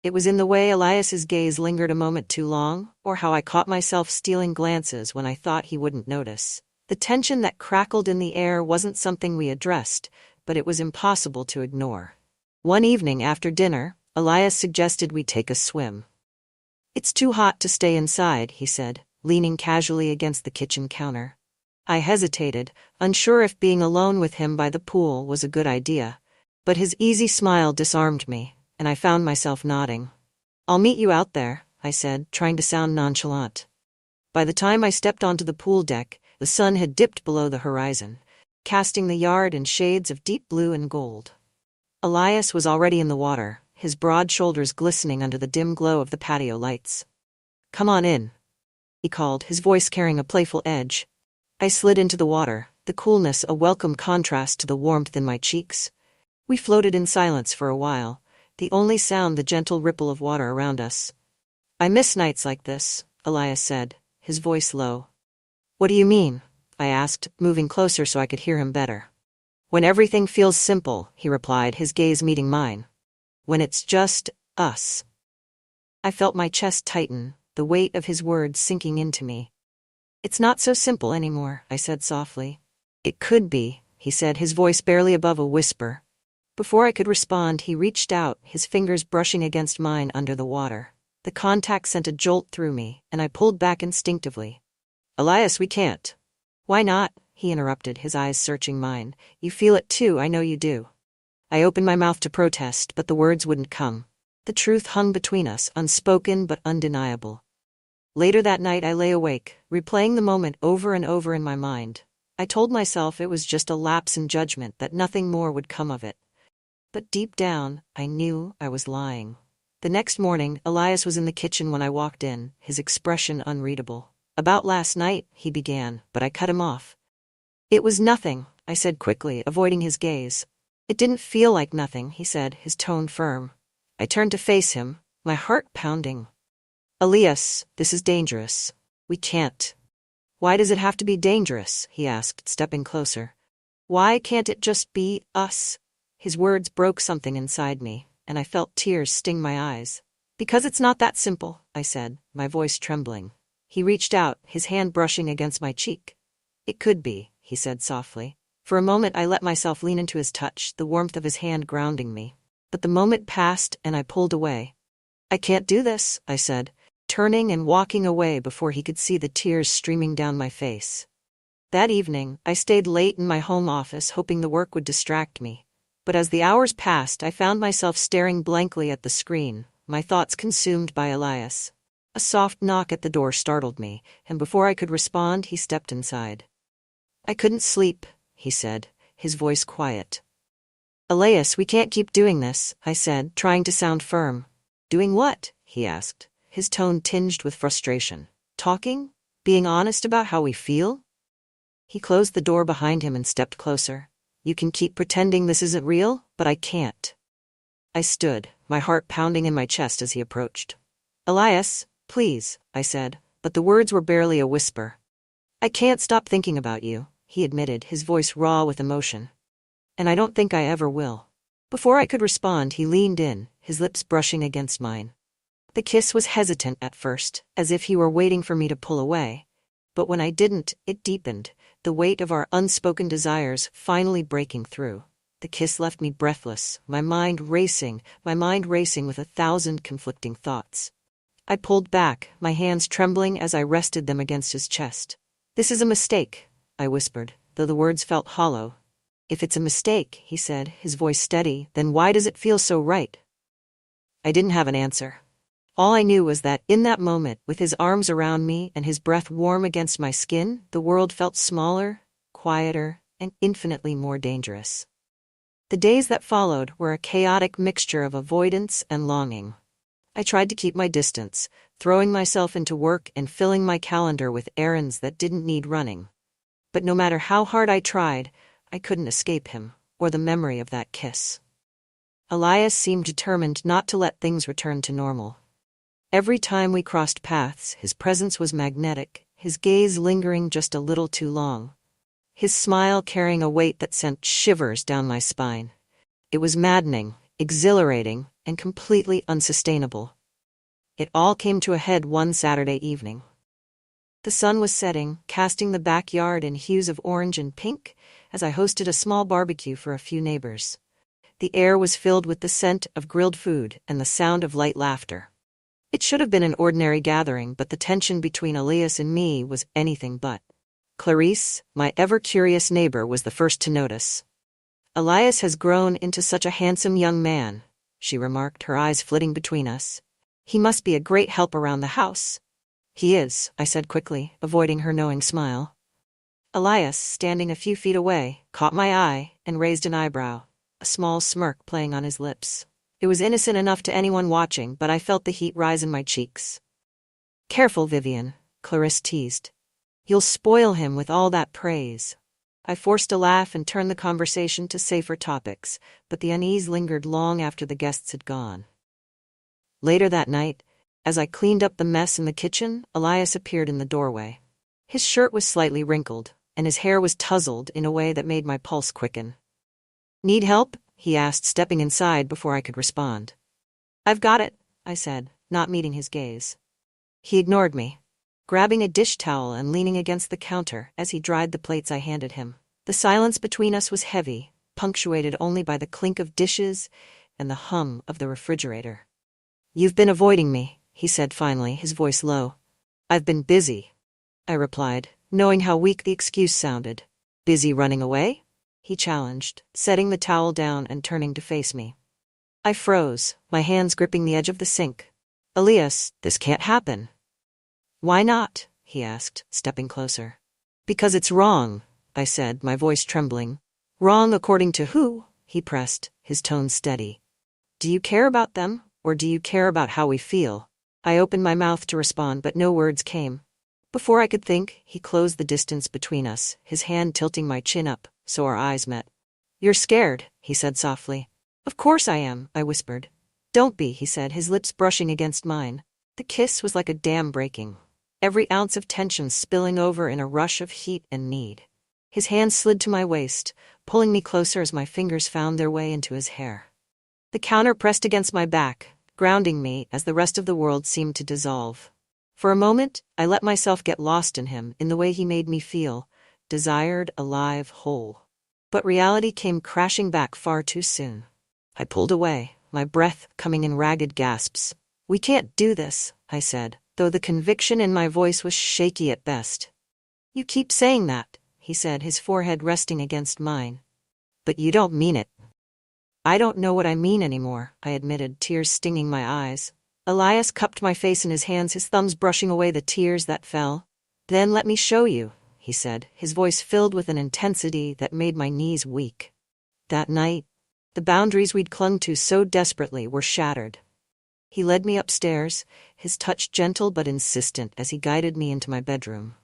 It was in the way Elias's gaze lingered a moment too long, or how I caught myself stealing glances when I thought he wouldn't notice. The tension that crackled in the air wasn't something we addressed, but it was impossible to ignore. One evening after dinner, Elias suggested we take a swim. "It's too hot to stay inside," he said, leaning casually against the kitchen counter. I hesitated, unsure if being alone with him by the pool was a good idea, but his easy smile disarmed me, and I found myself nodding. "I'll meet you out there," I said, trying to sound nonchalant. By the time I stepped onto the pool deck, the sun had dipped below the horizon, casting the yard in shades of deep blue and gold. Elias was already in the water, his broad shoulders glistening under the dim glow of the patio lights. "Come on in," he called, his voice carrying a playful edge. I slid into the water, the coolness a welcome contrast to the warmth in my cheeks. We floated in silence for a while, the only sound the gentle ripple of water around us. "I miss nights like this," Elias said, his voice low. "What do you mean?" I asked, moving closer so I could hear him better. "When everything feels simple," he replied, his gaze meeting mine. "When it's just us." I felt my chest tighten, the weight of his words sinking into me. "It's not so simple anymore," I said softly. "It could be," he said, his voice barely above a whisper. Before I could respond, he reached out, his fingers brushing against mine under the water. The contact sent a jolt through me, and I pulled back instinctively. "Elias, we can't." "Why not?" he interrupted, his eyes searching mine. "You feel it too, I know you do." I opened my mouth to protest, but the words wouldn't come. The truth hung between us, unspoken but undeniable. Later that night I lay awake, replaying the moment over and over in my mind. I told myself it was just a lapse in judgment, that nothing more would come of it. But deep down, I knew I was lying. The next morning, Elias was in the kitchen when I walked in, his expression unreadable. "About last night," he began, but I cut him off. "It was nothing," I said quickly, avoiding his gaze. "It didn't feel like nothing," he said, his tone firm. I turned to face him, my heart pounding. "Elias, this is dangerous. We can't." "Why does it have to be dangerous?" he asked, stepping closer. "Why can't it just be us?" His words broke something inside me, and I felt tears sting my eyes. "Because it's not that simple," I said, my voice trembling. He reached out, his hand brushing against my cheek. "It could be," he said softly. For a moment I let myself lean into his touch, the warmth of his hand grounding me. But the moment passed and I pulled away. "I can't do this," I said, turning and walking away before he could see the tears streaming down my face. That evening, I stayed late in my home office, hoping the work would distract me. But as the hours passed, I found myself staring blankly at the screen, my thoughts consumed by Elias. A soft knock at the door startled me, and before I could respond, he stepped inside. "I couldn't sleep," he said, his voice quiet. "Elias, we can't keep doing this," I said, trying to sound firm. "Doing what?" he asked, his tone tinged with frustration. "Talking? Being honest about how we feel?" He closed the door behind him and stepped closer. "You can keep pretending this isn't real, but I can't." I stood, my heart pounding in my chest as he approached. "Elias, please," I said, but the words were barely a whisper. "I can't stop thinking about you," he admitted, his voice raw with emotion. "And I don't think I ever will." Before I could respond, he leaned in, his lips brushing against mine. The kiss was hesitant at first, as if he were waiting for me to pull away. But when I didn't, it deepened, the weight of our unspoken desires finally breaking through. The kiss left me breathless, my mind racing with 1,000 conflicting thoughts. I pulled back, my hands trembling as I rested them against his chest. "This is a mistake," I whispered, though the words felt hollow. "If it's a mistake," he said, his voice steady, "then why does it feel so right?" I didn't have an answer. All I knew was that, in that moment, with his arms around me and his breath warm against my skin, the world felt smaller, quieter, and infinitely more dangerous. The days that followed were a chaotic mixture of avoidance and longing. I tried to keep my distance, throwing myself into work and filling my calendar with errands that didn't need running. But no matter how hard I tried, I couldn't escape him, or the memory of that kiss. Elias seemed determined not to let things return to normal. Every time we crossed paths, his presence was magnetic, his gaze lingering just a little too long. His smile carrying a weight that sent shivers down my spine. It was maddening, exhilarating, and completely unsustainable. It all came to a head one Saturday evening. The sun was setting, casting the backyard in hues of orange and pink, as I hosted a small barbecue for a few neighbors. The air was filled with the scent of grilled food and the sound of light laughter. It should have been an ordinary gathering, but the tension between Elias and me was anything but. Clarice, my ever-curious neighbor, was the first to notice. "Elias has grown into such a handsome young man," she remarked, her eyes flitting between us. "He must be a great help around the house." "He is," I said quickly, avoiding her knowing smile. Elias, standing a few feet away, caught my eye and raised an eyebrow, a small smirk playing on his lips. It was innocent enough to anyone watching, but I felt the heat rise in my cheeks. "Careful, Vivian," Clarisse teased. "You'll spoil him with all that praise." I forced a laugh and turned the conversation to safer topics, but the unease lingered long after the guests had gone. Later that night, as I cleaned up the mess in the kitchen, Elias appeared in the doorway. His shirt was slightly wrinkled, and his hair was tousled in a way that made my pulse quicken. "Need help?" he asked, stepping inside before I could respond. "I've got it," I said, not meeting his gaze. He ignored me, grabbing a dish towel and leaning against the counter as he dried the plates I handed him. The silence between us was heavy, punctuated only by the clink of dishes and the hum of the refrigerator. "You've been avoiding me," he said finally, his voice low. "I've been busy," I replied, knowing how weak the excuse sounded. "Busy running away?" he challenged, setting the towel down and turning to face me. I froze, my hands gripping the edge of the sink. "Elias, this can't happen." "Why not?" he asked, stepping closer. "Because it's wrong," I said, my voice trembling. "Wrong according to who?" he pressed, his tone steady. "Do you care about them, or do you care about how we feel?" I opened my mouth to respond, but no words came. Before I could think, he closed the distance between us, his hand tilting my chin up, so our eyes met. "You're scared," he said softly. "Of course I am," I whispered. "Don't be," he said, his lips brushing against mine. The kiss was like a dam breaking, every ounce of tension spilling over in a rush of heat and need. His hand slid to my waist, pulling me closer as my fingers found their way into his hair. The counter pressed against my back, grounding me as the rest of the world seemed to dissolve. For a moment, I let myself get lost in him, in the way he made me feel, desired, alive, whole. But reality came crashing back far too soon. I pulled away, my breath coming in ragged gasps. "We can't do this," I said, though the conviction in my voice was shaky at best. "You keep saying that," he said, his forehead resting against mine. "But you don't mean it." "I don't know what I mean anymore," I admitted, tears stinging my eyes. Elias cupped my face in his hands, his thumbs brushing away the tears that fell. "Then let me show you," he said, his voice filled with an intensity that made my knees weak. That night, the boundaries we'd clung to so desperately were shattered. He led me upstairs, his touch gentle but insistent as he guided me into my bedroom.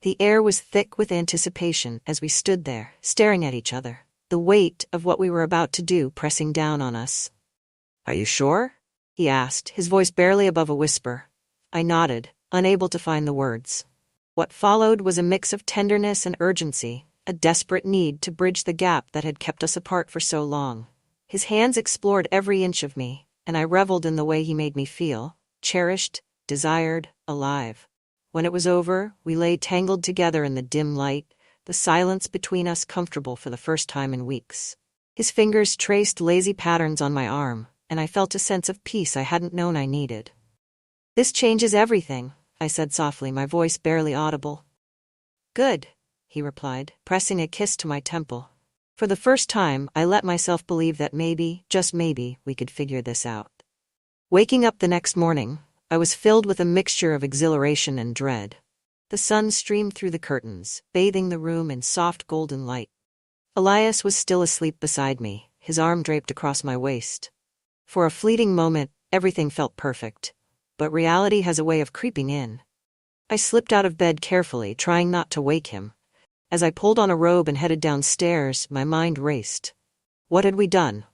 The air was thick with anticipation as we stood there, staring at each other, the weight of what we were about to do pressing down on us. "Are you sure?" he asked, his voice barely above a whisper. I nodded, unable to find the words. What followed was a mix of tenderness and urgency, a desperate need to bridge the gap that had kept us apart for so long. His hands explored every inch of me, and I reveled in the way he made me feel, cherished, desired, alive. When it was over, we lay tangled together in the dim light, the silence between us comfortable for the first time in weeks. His fingers traced lazy patterns on my arm, and I felt a sense of peace I hadn't known I needed. "This changes everything," I said softly, my voice barely audible. "Good," he replied, pressing a kiss to my temple. For the first time, I let myself believe that maybe, just maybe, we could figure this out. Waking up the next morning, I was filled with a mixture of exhilaration and dread. The sun streamed through the curtains, bathing the room in soft golden light. Elias was still asleep beside me, his arm draped across my waist. For a fleeting moment, everything felt perfect. But reality has a way of creeping in. I slipped out of bed carefully, trying not to wake him. As I pulled on a robe and headed downstairs, my mind raced. What had we done?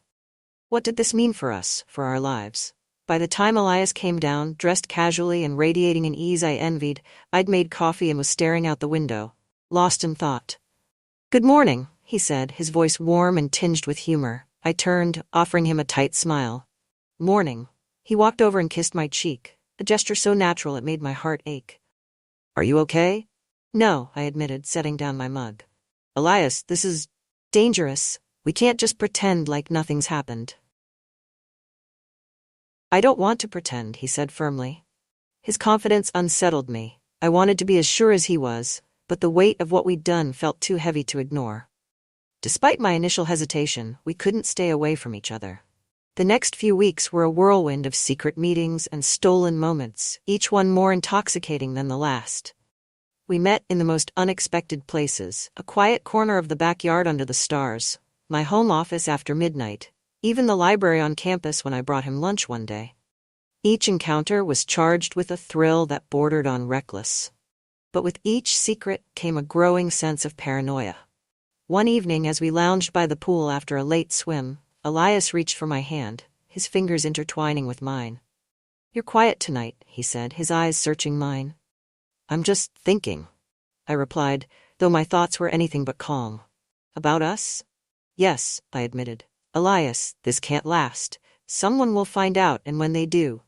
What did this mean for us, for our lives? By the time Elias came down, dressed casually and radiating an ease I envied, I'd made coffee and was staring out the window, lost in thought. "Good morning," he said, his voice warm and tinged with humor. I turned, offering him a tight smile. "Morning." He walked over and kissed my cheek, a gesture so natural it made my heart ache. "Are you okay?" "No," I admitted, setting down my mug. "Elias, this is dangerous. We can't just pretend like nothing's happened." "I don't want to pretend," he said firmly. His confidence unsettled me. I wanted to be as sure as he was, but the weight of what we'd done felt too heavy to ignore. Despite my initial hesitation, we couldn't stay away from each other. The next few weeks were a whirlwind of secret meetings and stolen moments, each one more intoxicating than the last. We met in the most unexpected places, a quiet corner of the backyard under the stars, my home office after midnight, even the library on campus when I brought him lunch one day. Each encounter was charged with a thrill that bordered on reckless. But with each secret came a growing sense of paranoia. One evening, as we lounged by the pool after a late swim, Elias reached for my hand, his fingers intertwining with mine. "You're quiet tonight," he said, his eyes searching mine. "I'm just thinking," I replied, though my thoughts were anything but calm. "About us?" "Yes," I admitted. "Elias, this can't last. Someone will find out, and when they do..."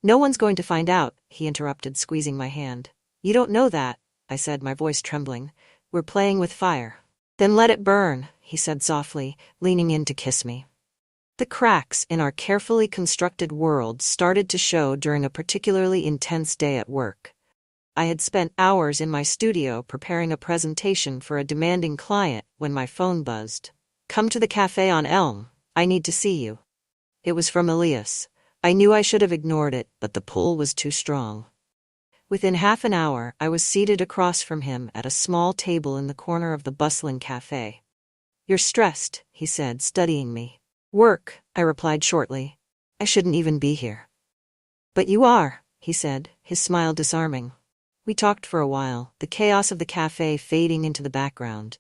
No one's going to find out, he interrupted, squeezing my hand. You don't know that, I said, my voice trembling. We're playing with fire. Then let it burn, he said softly, leaning in to kiss me. The cracks in our carefully constructed world started to show during a particularly intense day at work. I had spent hours in my studio preparing a presentation for a demanding client when my phone buzzed. Come to the cafe on Elm. I need to see you. It was from Elias. I knew I should have ignored it, but the pull was too strong. Within half an hour, I was seated across from him at a small table in the corner of the bustling cafe. You're stressed, he said, studying me. Work, I replied shortly. I shouldn't even be here. But you are, he said, his smile disarming. We talked for a while, the chaos of the cafe fading into the background.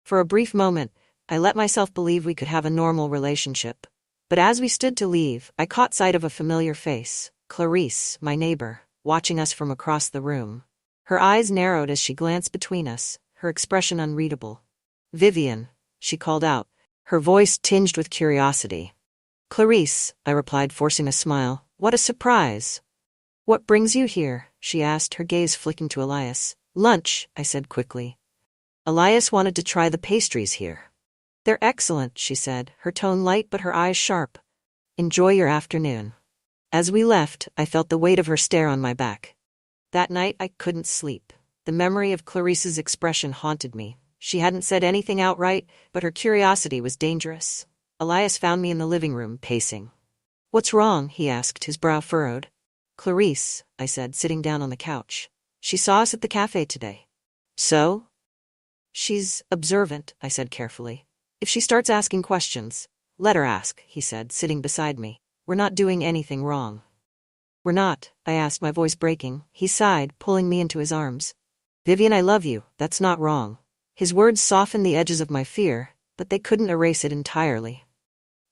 For a brief moment, I let myself believe we could have a normal relationship. But as we stood to leave, I caught sight of a familiar face, Clarice, my neighbor, watching us from across the room. Her eyes narrowed as she glanced between us, her expression unreadable. Vivian, she called out, her voice tinged with curiosity. Clarice, I replied, forcing a smile. What a surprise. What brings you here? She asked, her gaze flicking to Elias. Lunch, I said quickly. Elias wanted to try the pastries here. They're excellent, she said, her tone light but her eyes sharp. Enjoy your afternoon. As we left, I felt the weight of her stare on my back. That night I couldn't sleep. The memory of Clarice's expression haunted me. She hadn't said anything outright, but her curiosity was dangerous. Elias found me in the living room, pacing. What's wrong? He asked, his brow furrowed. Clarice, I said, sitting down on the couch. She saw us at the cafe today. So? She's observant, I said carefully. If she starts asking questions, let her ask, he said, sitting beside me. We're not doing anything wrong. We're not, I asked, my voice breaking. He sighed, pulling me into his arms. Vivian, I love you, that's not wrong. His words softened the edges of my fear, but they couldn't erase it entirely.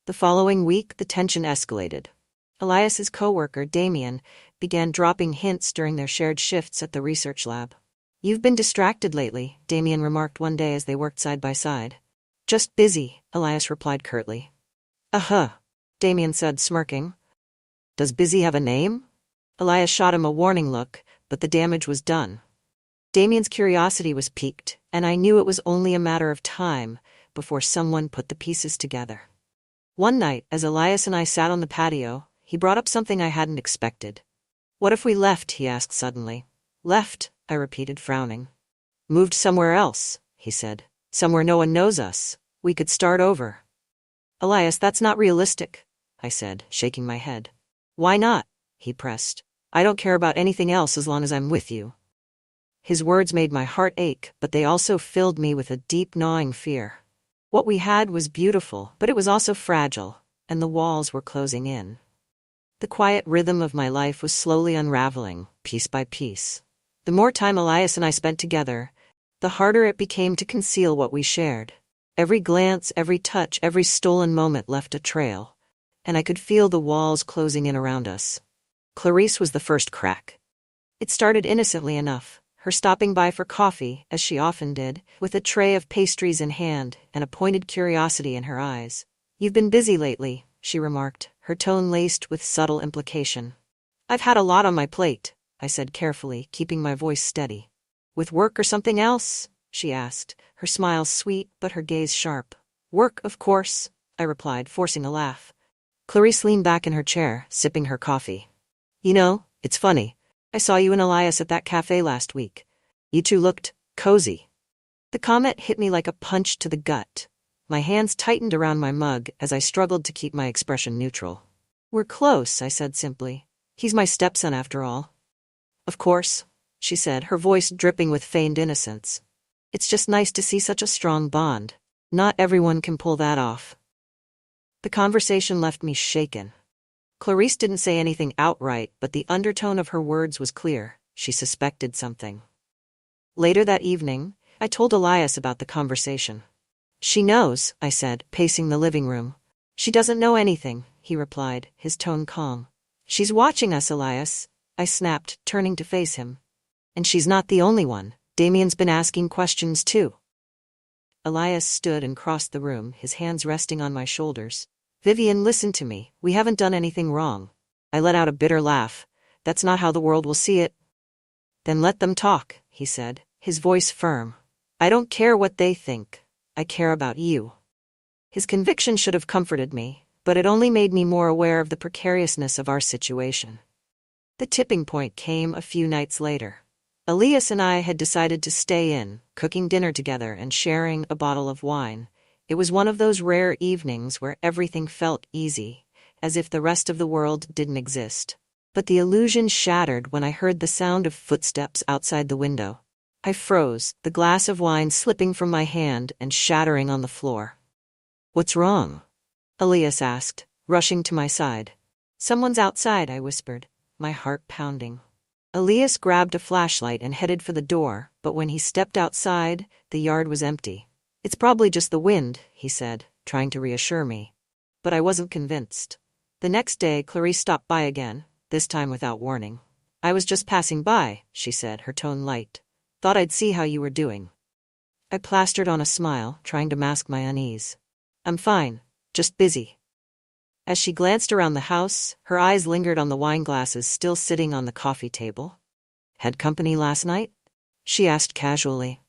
The following week, the tension escalated. Elias's co-worker, Damien, began dropping hints during their shared shifts at the research lab. You've been distracted lately, Damien remarked one day as they worked side by side. Just busy, Elias replied curtly. Damien said, smirking. Does busy have a name? Elias shot him a warning look, but the damage was done. Damien's curiosity was piqued, and I knew it was only a matter of time before someone put the pieces together. One night, as Elias and I sat on the patio, he brought up something I hadn't expected. What if we left? He asked suddenly. Left, I repeated, frowning. Moved somewhere else, he said. Somewhere no one knows us. We could start over. Elias, that's not realistic, I said, shaking my head. Why not? He pressed. I don't care about anything else as long as I'm with you. His words made my heart ache, but they also filled me with a deep gnawing fear. What we had was beautiful, but it was also fragile, and the walls were closing in. The quiet rhythm of my life was slowly unraveling, piece by piece. The more time Elias and I spent together, the harder it became to conceal what we shared. Every glance, every touch, every stolen moment left a trail, and I could feel the walls closing in around us. Clarice was the first crack. It started innocently enough, her stopping by for coffee, as she often did, with a tray of pastries in hand and a pointed curiosity in her eyes. You've been busy lately, she remarked, her tone laced with subtle implication. I've had a lot on my plate, I said carefully, keeping my voice steady. With work or something else? She asked, her smile sweet but her gaze sharp. Work, of course, I replied, forcing a laugh. Clarice leaned back in her chair, sipping her coffee. You know, it's funny. I saw you and Elias at that cafe last week. You two looked cozy. The comment hit me like a punch to the gut. My hands tightened around my mug as I struggled to keep my expression neutral. We're close, I said simply. He's my stepson after all. Of course, she said, her voice dripping with feigned innocence. It's just nice to see such a strong bond. Not everyone can pull that off. The conversation left me shaken. Clarice didn't say anything outright, but the undertone of her words was clear. She suspected something. Later that evening, I told Elias about the conversation. She knows, I said, pacing the living room. She doesn't know anything, he replied, his tone calm. She's watching us, Elias, I snapped, turning to face him. And she's not the only one. Damien's been asking questions too. Elias stood and crossed the room, his hands resting on my shoulders. Vivian, listen to me. We haven't done anything wrong. I let out a bitter laugh. That's not how the world will see it. Then let them talk, he said, his voice firm. I don't care what they think. I care about you. His conviction should have comforted me, but it only made me more aware of the precariousness of our situation. The tipping point came a few nights later. Elias and I had decided to stay in, cooking dinner together and sharing a bottle of wine. It was one of those rare evenings where everything felt easy, as if the rest of the world didn't exist. But the illusion shattered when I heard the sound of footsteps outside the window. I froze, the glass of wine slipping from my hand and shattering on the floor. What's wrong? Elias asked, rushing to my side. Someone's outside, I whispered, my heart pounding. Elias grabbed a flashlight and headed for the door, but when he stepped outside, the yard was empty. It's probably just the wind, he said, trying to reassure me. But I wasn't convinced. The next day, Clarice stopped by again, this time without warning. I was just passing by, she said, her tone light. Thought I'd see how you were doing. I plastered on a smile, trying to mask my unease. I'm fine, just busy. As she glanced around the house, her eyes lingered on the wine glasses still sitting on the coffee table. Had company last night? She asked casually.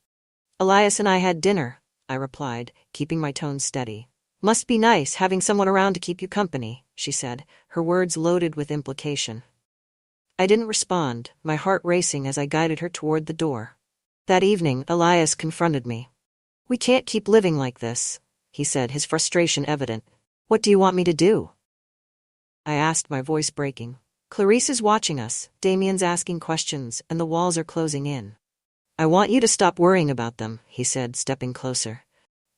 Elias and I had dinner, I replied, keeping my tone steady. Must be nice having someone around to keep you company, she said, her words loaded with implication. I didn't respond, my heart racing as I guided her toward the door. That evening, Elias confronted me. We can't keep living like this, he said, his frustration evident. What do you want me to do? I asked, my voice breaking. Clarice is watching us, Damien's asking questions, and the walls are closing in. I want you to stop worrying about them, he said, stepping closer.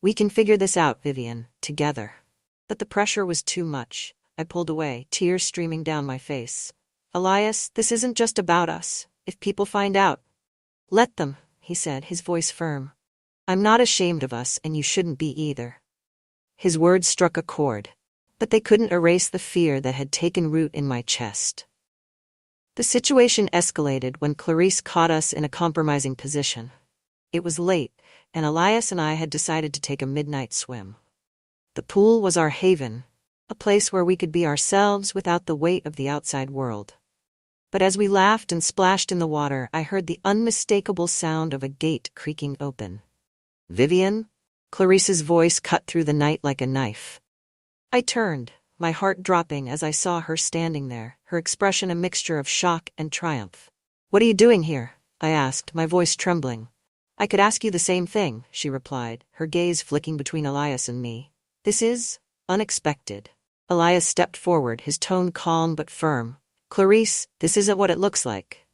We can figure this out, Vivian, together. But the pressure was too much. I pulled away, tears streaming down my face. Elias, this isn't just about us. If people find out. Let them, he said, his voice firm. I'm not ashamed of us, and you shouldn't be either. His words struck a chord, but they couldn't erase the fear that had taken root in my chest. The situation escalated when Clarice caught us in a compromising position. It was late, and Elias and I had decided to take a midnight swim. The pool was our haven, a place where we could be ourselves without the weight of the outside world. But as we laughed and splashed in the water, I heard the unmistakable sound of a gate creaking open. Vivian? Clarice's voice cut through the night like a knife. I turned, my heart dropping as I saw her standing there, her expression a mixture of shock and triumph. What are you doing here? I asked, my voice trembling. I could ask you the same thing, she replied, her gaze flicking between Elias and me. This is unexpected. Elias stepped forward, his tone calm but firm. Clarice, this isn't what it looks like.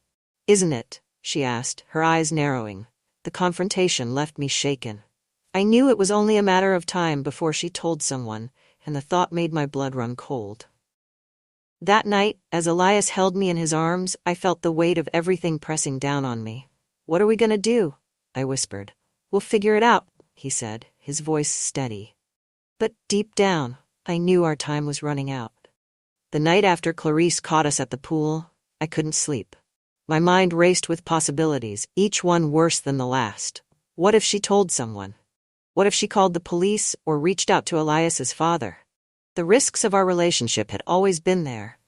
Isn't it? She asked, her eyes narrowing. The confrontation left me shaken. I knew it was only a matter of time before she told someone, and the thought made my blood run cold. That night, as Elias held me in his arms, I felt the weight of everything pressing down on me. What are we going to do? I whispered. We'll figure it out, he said, his voice steady. But deep down, I knew our time was running out. The night after Clarice caught us at the pool, I couldn't sleep. My mind raced with possibilities, each one worse than the last. What if she told someone? What if she called the police or reached out to Elias's father? The risks of our relationship had always been there,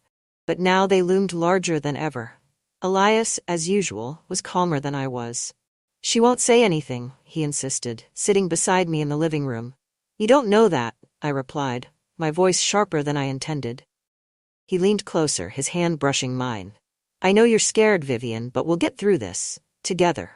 but now they loomed larger than ever. Elias, as usual, was calmer than I was. She won't say anything, he insisted, sitting beside me in the living room. You don't know that, I replied, my voice sharper than I intended. He leaned closer, his hand brushing mine. I know you're scared, Vivian, but we'll get through this, together.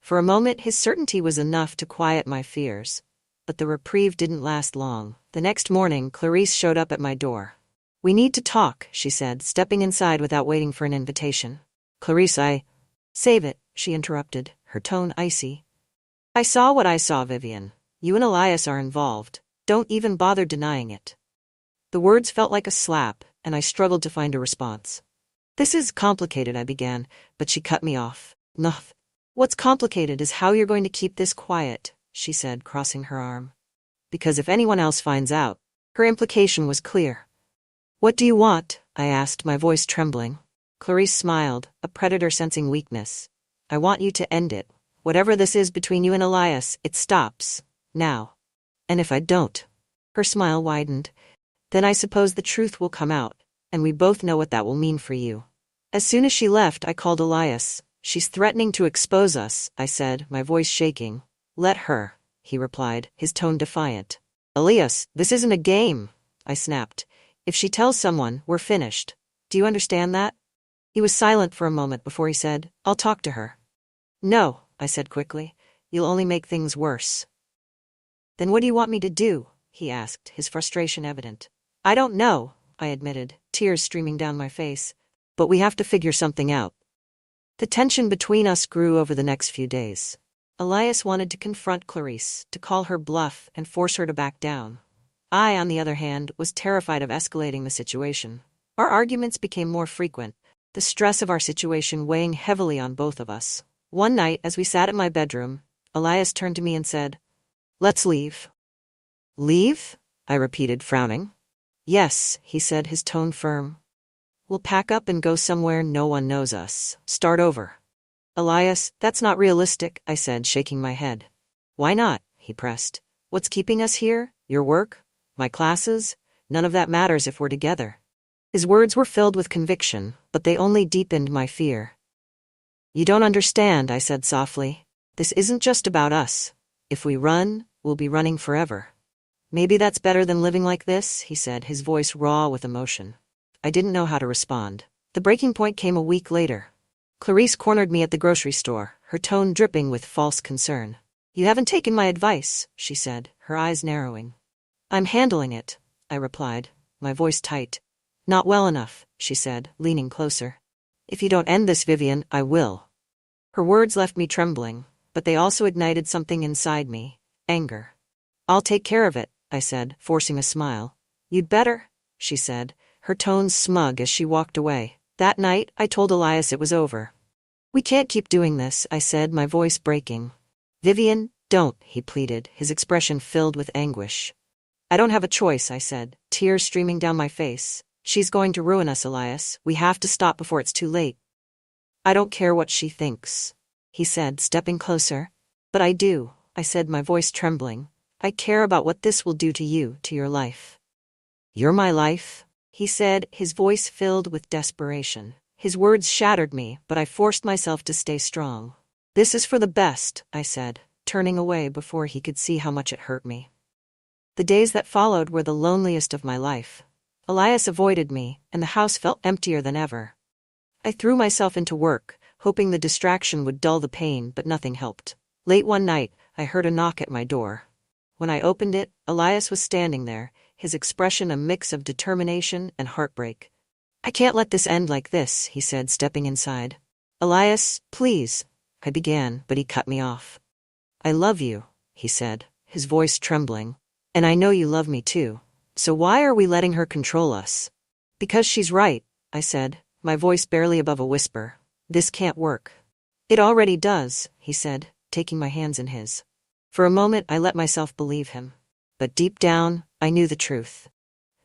For a moment, his certainty was enough to quiet my fears. But the reprieve didn't last long. The next morning, Clarice showed up at my door. We need to talk, she said, stepping inside without waiting for an invitation. Clarice, Save it, she interrupted, her tone icy. I saw what I saw, Vivian. You and Elias are involved. Don't even bother denying it. The words felt like a slap, and I struggled to find a response. This is complicated, I began, but she cut me off. Noth. What's complicated is how you're going to keep this quiet, she said, crossing her arm. Because if anyone else finds out, her implication was clear. What do you want? I asked, my voice trembling. Clarice smiled, a predator sensing weakness. I want you to end it. Whatever this is between you and Elias, it stops. Now. And if I don't? Her smile widened. Then I suppose the truth will come out, and we both know what that will mean for you. As soon as she left, I called Elias. She's threatening to expose us, I said, my voice shaking. Let her, he replied, his tone defiant. Elias, this isn't a game, I snapped. If she tells someone, we're finished. Do you understand that? He was silent for a moment before he said, I'll talk to her. No, I said quickly. You'll only make things worse. Then what do you want me to do? He asked, his frustration evident. I don't know, I admitted, tears streaming down my face. But we have to figure something out. The tension between us grew over the next few days. Elias wanted to confront Clarice, to call her bluff and force her to back down. I, on the other hand, was terrified of escalating the situation. Our arguments became more frequent, the stress of our situation weighing heavily on both of us. One night, as we sat in my bedroom, Elias turned to me and said, Let's leave. Leave? I repeated, frowning. Yes, he said, his tone firm. We'll pack up and go somewhere no one knows us. Start over. Elias, that's not realistic, I said, shaking my head. Why not? He pressed. What's keeping us here? Your work? My classes? None of that matters if we're together. His words were filled with conviction, but they only deepened my fear. You don't understand, I said softly. This isn't just about us. If we run, we'll be running forever. Maybe that's better than living like this, he said, his voice raw with emotion. I didn't know how to respond. The breaking point came a week later. Clarice cornered me at the grocery store, her tone dripping with false concern. You haven't taken my advice, she said, her eyes narrowing. I'm handling it, I replied, my voice tight. Not well enough, she said, leaning closer. If you don't end this, Vivian, I will. Her words left me trembling, but they also ignited something inside me, anger. I'll take care of it, I said, forcing a smile. You'd better, she said, her tone smug as she walked away. That night, I told Elias it was over. We can't keep doing this, I said, my voice breaking. Vivian, don't, he pleaded, his expression filled with anguish. I don't have a choice, I said, tears streaming down my face. She's going to ruin us, Elias. We have to stop before it's too late. I don't care what she thinks, he said, stepping closer. But I do, I said, my voice trembling. I care about what this will do to you, to your life. You're my life, he said, his voice filled with desperation. His words shattered me, but I forced myself to stay strong. This is for the best, I said, turning away before he could see how much it hurt me. The days that followed were the loneliest of my life. Elias avoided me, and the house felt emptier than ever. I threw myself into work, hoping the distraction would dull the pain, but nothing helped. Late one night, I heard a knock at my door. When I opened it, Elias was standing there, his expression a mix of determination and heartbreak. I can't let this end like this, he said, stepping inside. Elias, please, I began, but he cut me off. I love you, he said, his voice trembling. And I know you love me too. So why are we letting her control us? Because she's right, I said, my voice barely above a whisper. This can't work. It already does, he said, taking my hands in his. For a moment I let myself believe him. But deep down, I knew the truth.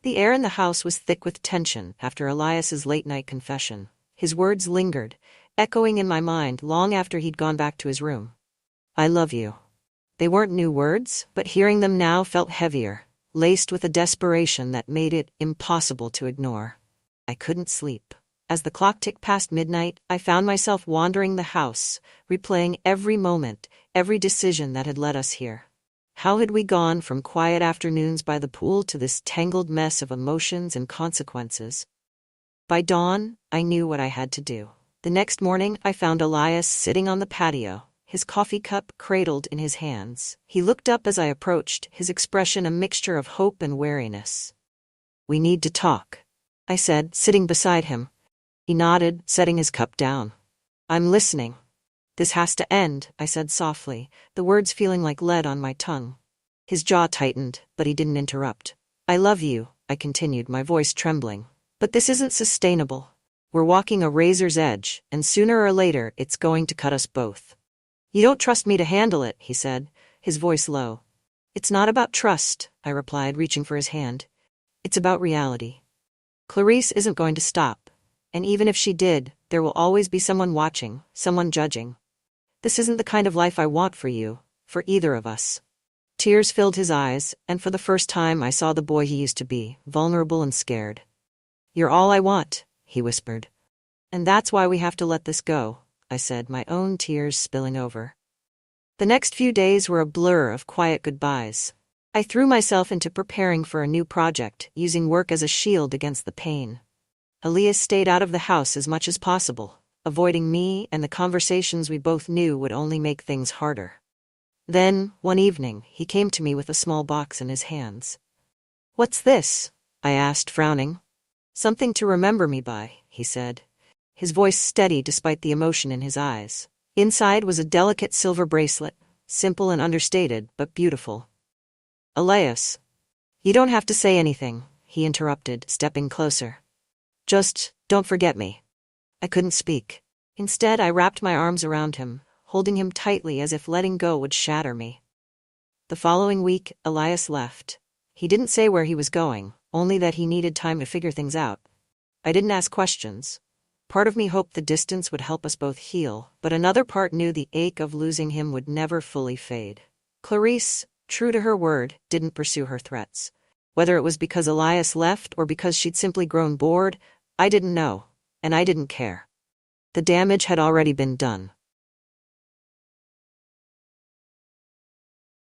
The air in the house was thick with tension after Elias's late-night confession. His words lingered, echoing in my mind long after he'd gone back to his room. I love you. They weren't new words, but hearing them now felt heavier, laced with a desperation that made it impossible to ignore. I couldn't sleep. As the clock ticked past midnight, I found myself wandering the house, replaying every moment, every decision that had led us here. How had we gone from quiet afternoons by the pool to this tangled mess of emotions and consequences? By dawn, I knew what I had to do. The next morning, I found Elias sitting on the patio, his coffee cup cradled in his hands. He looked up as I approached, his expression a mixture of hope and wariness. We need to talk, I said, sitting beside him. He nodded, setting his cup down. I'm listening. This has to end, I said softly, the words feeling like lead on my tongue. His jaw tightened, but he didn't interrupt. I love you, I continued, my voice trembling. But this isn't sustainable. We're walking a razor's edge, and sooner or later it's going to cut us both. You don't trust me to handle it, he said, his voice low. It's not about trust, I replied, reaching for his hand. It's about reality. Clarice isn't going to stop. And even if she did, there will always be someone watching, someone judging. This isn't the kind of life I want for you, for either of us. Tears filled his eyes, and for the first time I saw the boy he used to be, vulnerable and scared. You're all I want, he whispered. And that's why we have to let this go, I said, my own tears spilling over. The next few days were a blur of quiet goodbyes. I threw myself into preparing for a new project, using work as a shield against the pain. Elias stayed out of the house as much as possible, avoiding me and the conversations we both knew would only make things harder. Then, one evening, he came to me with a small box in his hands. "What's this?" I asked, frowning. "Something to remember me by," he said, his voice steady despite the emotion in his eyes. Inside was a delicate silver bracelet, simple and understated, but beautiful. "Elias." "You don't have to say anything," he interrupted, stepping closer. "Just, don't forget me." I couldn't speak. Instead, I wrapped my arms around him, holding him tightly as if letting go would shatter me. The following week, Elias left. He didn't say where he was going, only that he needed time to figure things out. I didn't ask questions. Part of me hoped the distance would help us both heal, but another part knew the ache of losing him would never fully fade. Clarice, true to her word, didn't pursue her threats. Whether it was because Elias left or because she'd simply grown bored, I didn't know, and I didn't care. The damage had already been done.